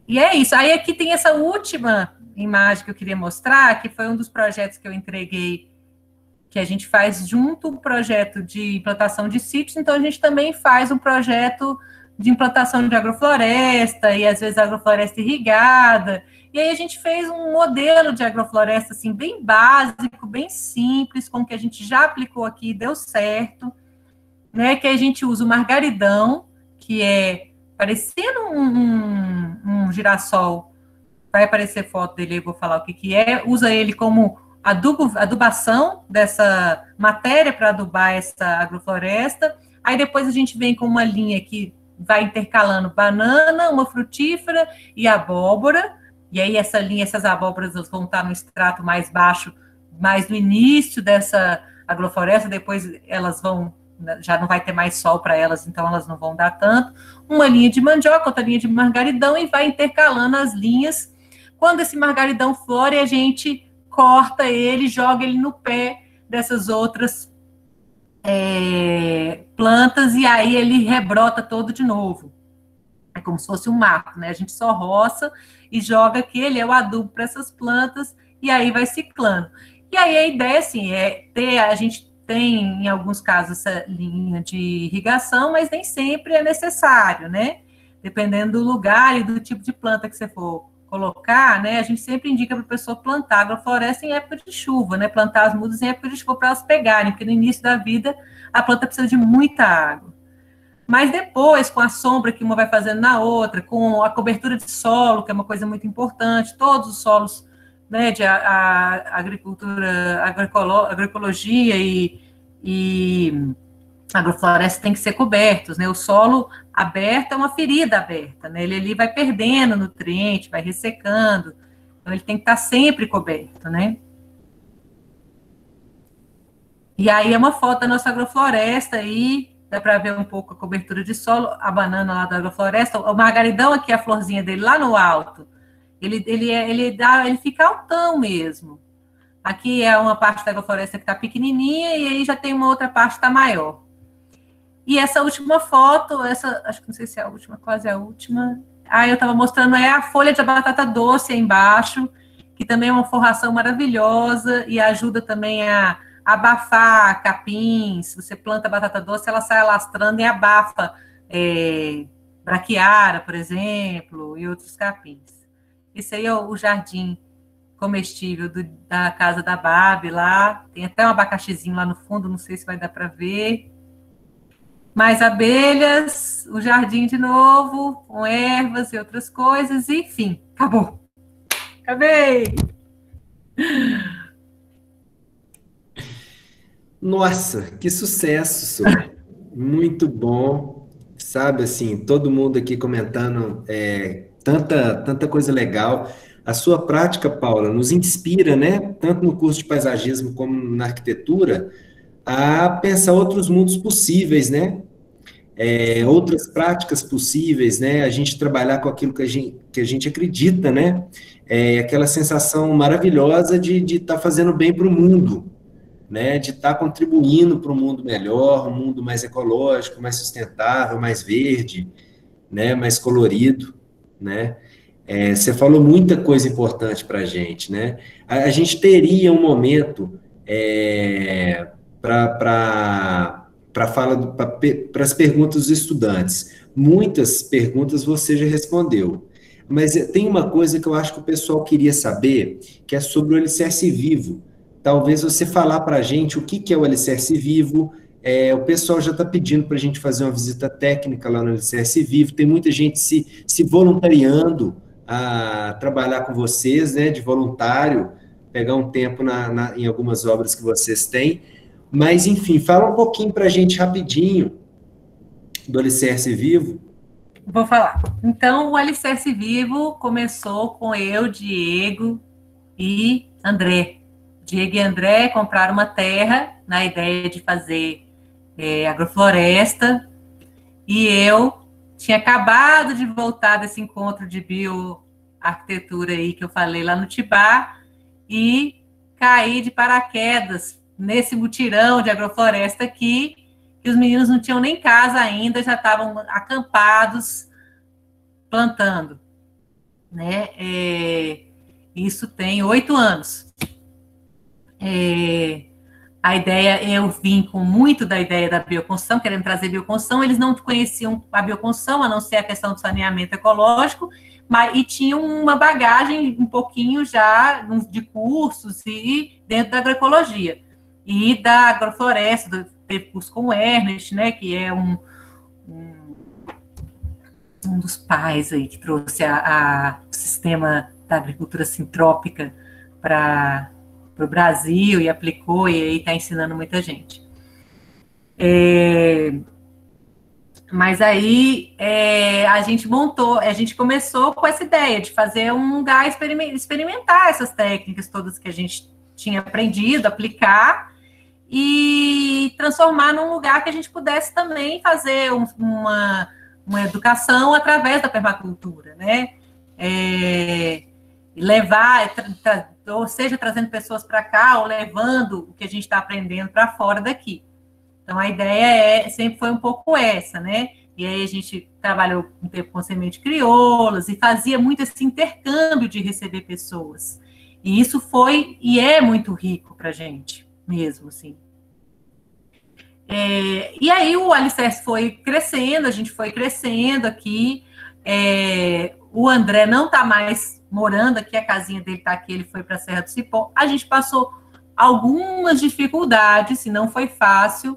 E é isso. Aí aqui tem essa última imagem que eu queria mostrar, que foi um dos projetos que eu entreguei, que a gente faz junto o projeto de implantação de sítios, então a gente também faz um projeto de implantação de agrofloresta, e às vezes agrofloresta irrigada, e aí a gente fez um modelo de agrofloresta, assim, bem básico, bem simples, com o que a gente já aplicou aqui, deu certo, né, que a gente usa o margaridão, que é parecendo um girassol. Vai aparecer foto dele, eu vou falar o que é. Usa ele como adubação dessa matéria para adubar essa agrofloresta. Aí depois a gente vem com uma linha que vai intercalando banana, uma frutífera e abóbora. E aí essas abóboras vão estar no extrato mais baixo, mais no início dessa agrofloresta, depois elas vão, já não vai ter mais sol para elas, então elas não vão dar tanto. Uma linha de mandioca, outra linha de margaridão, e vai intercalando as linhas. Quando esse margaridão flore, a gente corta ele, joga ele no pé dessas outras plantas, e aí ele rebrota todo de novo. É como se fosse um mato, né? A gente só roça e joga aquele, é o adubo para essas plantas, e aí vai ciclando. E aí a ideia, assim, a gente tem, em alguns casos, essa linha de irrigação, mas nem sempre é necessário, né? Dependendo do lugar e do tipo de planta que você for colocar, né? A gente sempre indica para a pessoa plantar agrofloresta em época de chuva, né? Plantar as mudas em época de chuva para elas pegarem, porque no início da vida a planta precisa de muita água. Mas depois, com a sombra que uma vai fazendo na outra, com a cobertura de solo, que é uma coisa muito importante, todos os solos, né, de agricultura, agroecologia e agrofloresta tem que ser cobertos, né? O solo aberto é uma ferida aberta, né? Ele ali vai perdendo nutriente, vai ressecando, então ele tem que estar sempre coberto, né? E aí é uma foto da nossa agrofloresta aí, dá para ver um pouco a cobertura de solo, a banana lá da agrofloresta, o margaridão aqui, a florzinha dele lá no alto, ele fica altão mesmo. Aqui é uma parte da agrofloresta que está pequenininha e aí já tem uma outra parte que está maior. E essa última foto, acho que não sei se é a última, quase a última. Eu estava mostrando a folha de batata doce aí embaixo, que também é uma forração maravilhosa e ajuda também a abafar capins. Se você planta batata doce, ela sai alastrando e abafa braquiara, por exemplo, e outros capins. Esse aí é o jardim comestível da casa da Babi lá. Tem até um abacaxizinho lá no fundo, não sei se vai dar para ver. Mais abelhas, o jardim de novo, com ervas e outras coisas, e, enfim, acabou. Acabei! Nossa, que sucesso, Sônia. Muito bom. Sabe, assim, todo mundo aqui comentando tanta coisa legal. A sua prática, Paula, nos inspira, né? Tanto no curso de paisagismo como na arquitetura, a pensar outros mundos possíveis, né? Outras práticas possíveis, né? A gente trabalhar com aquilo que a gente acredita, né? Aquela sensação maravilhosa de estar fazendo bem para o mundo, né? De estar contribuindo para um mundo melhor, um mundo mais ecológico, mais sustentável, mais verde, né? Mais colorido, né? Você falou muita coisa importante para a gente, né? A gente teria um momento para as perguntas dos estudantes. Muitas perguntas você já respondeu, mas tem uma coisa que eu acho que o pessoal queria saber, que é sobre o alicerce vivo. Talvez você falar para a gente o que é o alicerce vivo. O pessoal já está pedindo para a gente fazer uma visita técnica lá no alicerce vivo. Tem muita gente se voluntariando a trabalhar com vocês, né, de voluntário, pegar um tempo em algumas obras que vocês têm. Mas, enfim, fala um pouquinho para a gente rapidinho do Alicerce Vivo. Vou falar. Então, o Alicerce Vivo começou com eu, Diego e André. Diego e André compraram uma terra na ideia de fazer agrofloresta, e eu tinha acabado de voltar desse encontro de bioarquitetura aí que eu falei lá no Tibá, e caí de paraquedas nesse mutirão de agrofloresta aqui, que os meninos não tinham nem casa ainda, já estavam acampados plantando, né? Isso tem 8 anos. A ideia, eu vim com muito da ideia da bioconstrução, querendo trazer bioconstrução, eles não conheciam a bioconstrução, a não ser a questão do saneamento ecológico, e tinham uma bagagem um pouquinho já de cursos e dentro da agroecologia. E da agrofloresta, teve curso com o Ernest, né, que é um um dos pais aí que trouxe o sistema da agricultura sintrópica para o Brasil e aplicou, e aí está ensinando muita gente. Mas aí a gente começou com essa ideia de fazer um lugar experimentar essas técnicas todas que a gente tinha aprendido, aplicar, e transformar num lugar que a gente pudesse também fazer uma educação através da permacultura, né? Levar, ou seja, trazendo pessoas para cá, ou levando o que a gente está aprendendo para fora daqui. Então, a ideia sempre foi um pouco essa, né? E aí a gente trabalhou um tempo com semente crioulas e fazia muito esse intercâmbio de receber pessoas. E isso foi e é muito rico para a gente, mesmo, assim. E aí o alicerce foi crescendo, a gente foi crescendo aqui. O André não está mais morando aqui, a casinha dele está aqui, ele foi para a Serra do Cipó. A gente passou algumas dificuldades, e não foi fácil,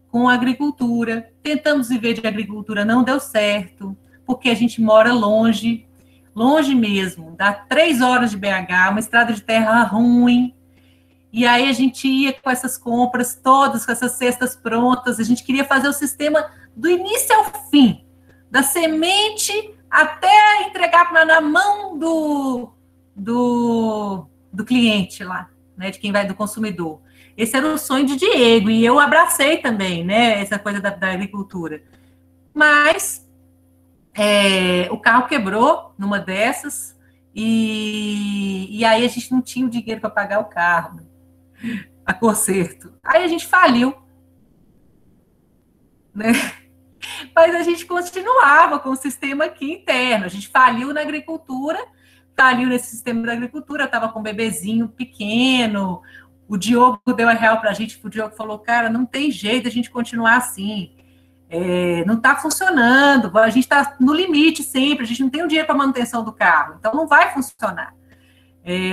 com a agricultura. Tentamos viver de agricultura, não deu certo, porque a gente mora longe mesmo, dá 3 horas de BH, uma estrada de terra ruim, e aí a gente ia com essas compras todas, com essas cestas prontas, a gente queria fazer o sistema do início ao fim, da semente até entregar na mão do cliente lá, né, de quem vai, do consumidor. Esse era o sonho de Diego, e eu abracei também, né, essa coisa da agricultura. Mas o carro quebrou numa dessas, e aí a gente não tinha o dinheiro para pagar o carro, a conserto. Aí a gente faliu, né? Mas a gente continuava com o sistema aqui interno. A gente faliu na agricultura, faliu nesse sistema da agricultura. Eu estava com um bebezinho pequeno. O Diogo deu a real para a gente. O Diogo falou, cara, não tem jeito a gente continuar assim. Não está funcionando. A gente está no limite sempre. A gente não tem o dinheiro para manutenção do carro. Então, não vai funcionar.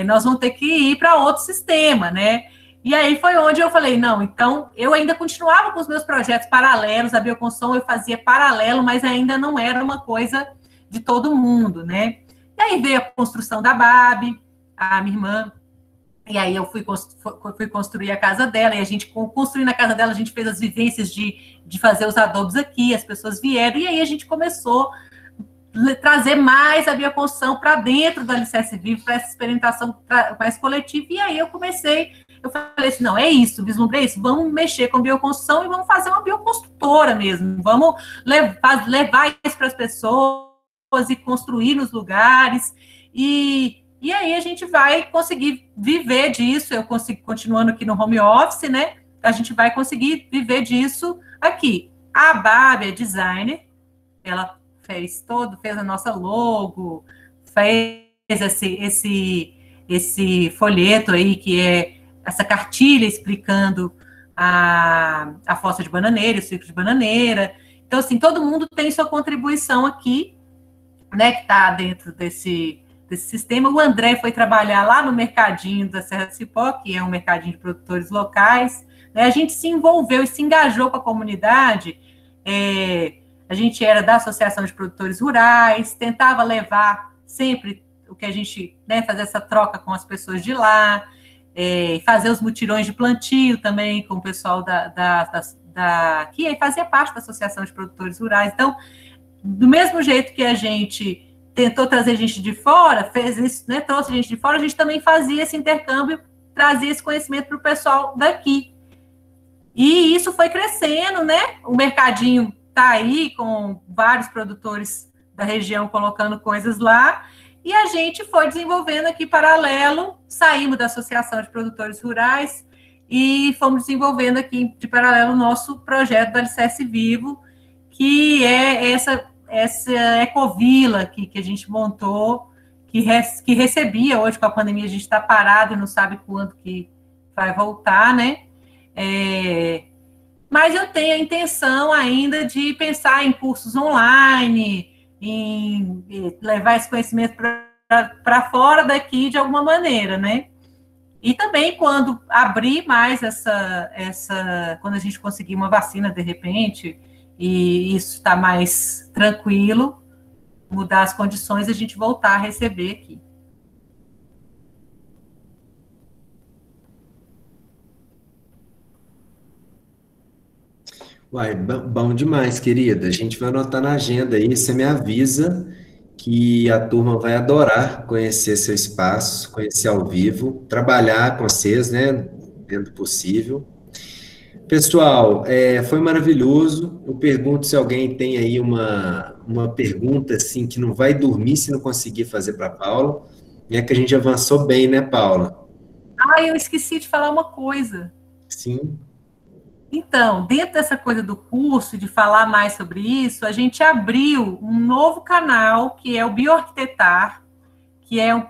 Nós vamos ter que ir para outro sistema, né? E aí foi onde eu falei, não, então, eu ainda continuava com os meus projetos paralelos, a bioconstrução eu fazia paralelo, mas ainda não era uma coisa de todo mundo, né? E aí veio a construção da Babi, a minha irmã, e aí eu fui construir a casa dela, e a gente, construindo a casa dela, a gente fez as vivências de fazer os adobos aqui, as pessoas vieram, e aí a gente começou a trazer mais a bioconstrução para dentro do Alicerce Vivo, para essa experimentação mais coletiva, e aí eu falei assim, não, é isso, vislumbrei isso, vamos mexer com bioconstrução e vamos fazer uma bioconstrutora mesmo, vamos levar isso para as pessoas e construir nos lugares, e aí a gente vai conseguir viver disso, eu consigo, continuando aqui no home office, né, a gente vai conseguir viver disso aqui. A Babi é designer, ela fez a nossa logo, fez esse folheto aí, que é essa cartilha explicando a fossa de bananeira, o ciclo de bananeira. Então, assim, todo mundo tem sua contribuição aqui, né, que está dentro desse sistema. O André foi trabalhar lá no mercadinho da Serra do Cipó, que é um mercadinho de produtores locais, né? A gente se envolveu e se engajou com a comunidade. A gente era da Associação de Produtores Rurais, tentava levar sempre o que a gente, né, fazer essa troca com as pessoas de lá, fazer os mutirões de plantio também com o pessoal que fazia parte da Associação de Produtores Rurais. Então, do mesmo jeito que a gente tentou trazer gente de fora, fez isso, né, trouxe gente de fora, a gente também fazia esse intercâmbio, trazia esse conhecimento para o pessoal daqui. E isso foi crescendo, né? O mercadinho está aí com vários produtores da região colocando coisas lá, e a gente foi desenvolvendo aqui paralelo, saímos da Associação de Produtores Rurais e fomos desenvolvendo aqui de paralelo o nosso projeto do Alicerce Vivo, que é essa ecovila que a gente montou, que recebia. Hoje, com a pandemia, a gente está parado e não sabe quando que vai voltar, né? Mas eu tenho a intenção ainda de pensar em cursos online, em levar esse conhecimento para fora daqui de alguma maneira, né? E também quando abrir mais quando a gente conseguir uma vacina de repente, e isso está mais tranquilo, mudar as condições, a gente voltar a receber aqui. Uai, bom demais, querida. A gente vai anotar na agenda aí. Você me avisa que a turma vai adorar conhecer seu espaço, conhecer ao vivo, trabalhar com vocês, né? Dentro do possível. Pessoal, foi maravilhoso. Eu pergunto se alguém tem aí uma pergunta assim que não vai dormir se não conseguir fazer para a Paula. É que a gente avançou bem, né, Paula? Ah, eu esqueci de falar uma coisa. Sim. Então, dentro dessa coisa do curso, de falar mais sobre isso, a gente abriu um novo canal, que é o Bioarquitetar, que é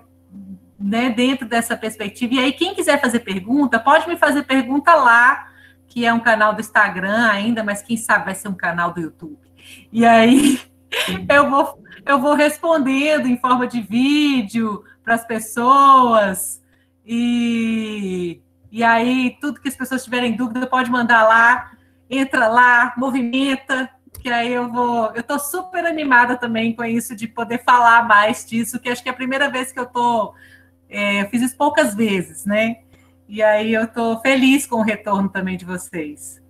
né, dentro dessa perspectiva. E aí, quem quiser fazer pergunta, pode me fazer pergunta lá, que é um canal do Instagram ainda, mas quem sabe vai ser um canal do YouTube. E aí, eu vou respondendo em forma de vídeo para as pessoas, e aí, tudo que as pessoas tiverem dúvida, pode mandar lá, entra lá, movimenta, que aí eu estou super animada também com isso, de poder falar mais disso, que acho que é a primeira vez que eu fiz isso poucas vezes, né? E aí eu estou feliz com o retorno também de vocês.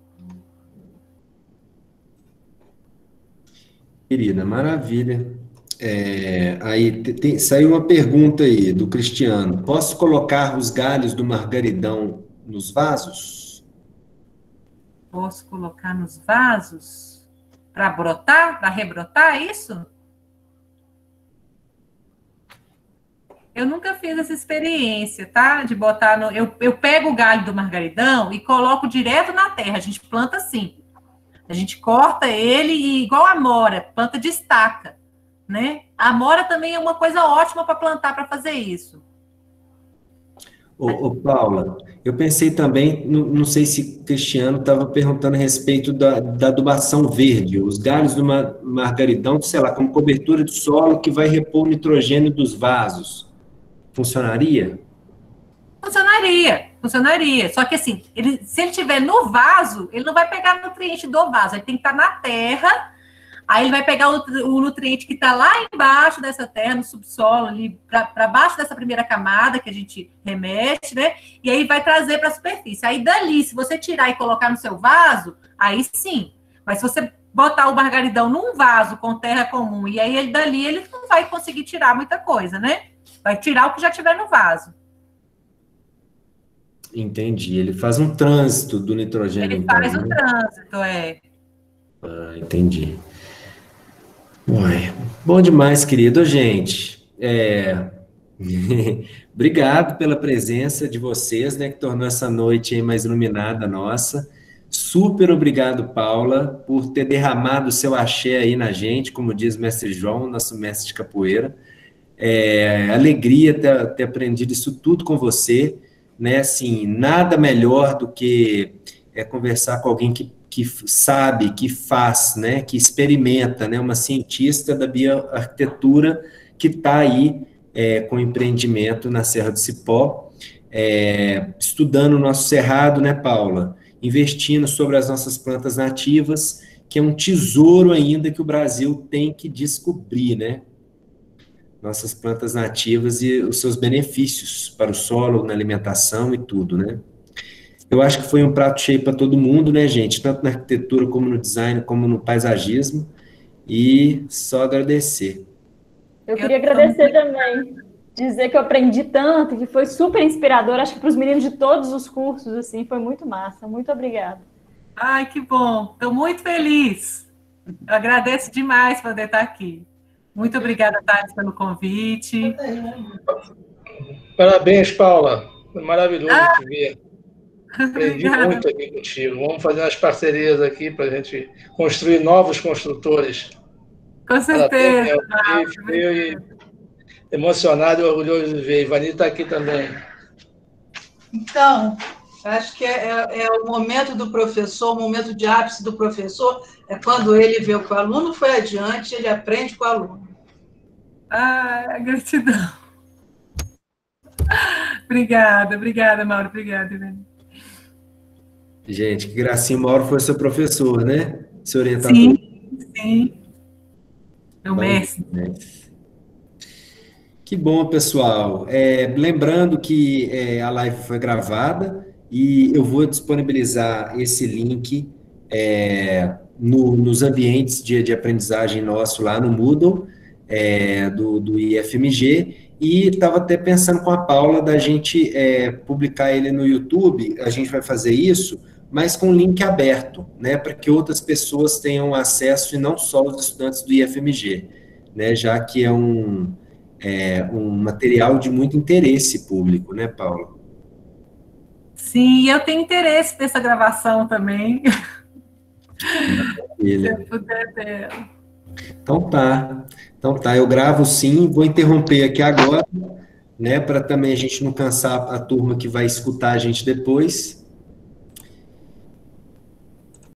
Querida, maravilha. Aí saiu uma pergunta aí do Cristiano. Posso colocar os galhos do margaridão nos vasos? Posso colocar nos vasos para brotar, para rebrotar, é isso? Eu nunca fiz essa experiência, tá? De botar no... Eu pego o galho do margaridão e coloco direto na terra. A gente planta assim. A gente corta ele e, igual a amora, planta de estaca, né? A amora também é uma coisa ótima para plantar, para fazer isso. Ô, Paula, eu pensei também, não sei se o Cristiano estava perguntando a respeito da adubação verde, os galhos do margaridão, sei lá, como cobertura do solo que vai repor o nitrogênio dos vasos. Funcionaria? Funcionaria. Só que assim, se ele estiver no vaso, ele não vai pegar nutriente do vaso, ele tem que estar na terra. Aí ele vai pegar o nutriente que está lá embaixo dessa terra, no subsolo, ali para baixo dessa primeira camada que a gente remete, né? E aí vai trazer para a superfície. Aí dali, se você tirar e colocar no seu vaso, aí sim. Mas se você botar o margaridão num vaso com terra comum, e aí dali ele não vai conseguir tirar muita coisa, né? Vai tirar o que já tiver no vaso. Entendi. Ele faz um trânsito do nitrogênio. Ele faz o trânsito, Ah, entendi. Uai, bom demais, querido. Gente, obrigado pela presença de vocês, né, que tornou essa noite aí mais iluminada nossa. Super obrigado, Paula, por ter derramado o seu axé aí na gente, como diz o mestre João, nosso mestre de capoeira. Alegria ter aprendido isso tudo com você, né? Assim, nada melhor do que conversar com alguém que sabe, que faz, né? Que experimenta, né? Uma cientista da bioarquitetura que está aí com empreendimento na Serra do Cipó, estudando o nosso cerrado, né, Paula? Investindo sobre as nossas plantas nativas, que é um tesouro ainda que o Brasil tem que descobrir, né? Nossas plantas nativas e os seus benefícios para o solo, na alimentação e tudo, né? Eu acho que foi um prato cheio para todo mundo, né, gente? Tanto na arquitetura, como no design, como no paisagismo. E só agradecer. Eu queria agradecer também. Dizer que eu aprendi tanto, que foi super inspirador. Acho que para os meninos de todos os cursos, assim, foi muito massa. Muito obrigada. Ai, que bom. Estou muito feliz. Eu agradeço demais por poder estar aqui. Muito obrigada, Thales, pelo convite. Parabéns, Paula. Foi maravilhoso te ver. Aprendi muito aqui contigo. Vamos fazer umas parcerias aqui para a gente construir novos construtores. Com certeza. Fiquei emocionado e orgulhoso de ver. Ivani está aqui também. Então, acho que é o momento do professor, o momento de ápice do professor, é quando ele vê que o aluno foi adiante, ele aprende com o aluno. Ah, gratidão. Obrigada, Mauro. Obrigada, Ivani. Gente, que gracinha, o Mauro foi seu professor, né? Seu orientador. Sim. Meu mestre. Que bom, pessoal. Lembrando que a live foi gravada e eu vou disponibilizar esse link nos ambientes de aprendizagem nosso lá no Moodle, do IFMG, e estava até pensando com a Paula da gente publicar ele no YouTube. A gente vai fazer isso, mas com link aberto, né, para que outras pessoas tenham acesso e não só os estudantes do IFMG, né, já que é um material de muito interesse público, né, Paula? Sim, eu tenho interesse nessa gravação também. Se eu puder ter. Então tá, eu gravo sim, vou interromper aqui agora, né, para também a gente não cansar a turma que vai escutar a gente depois,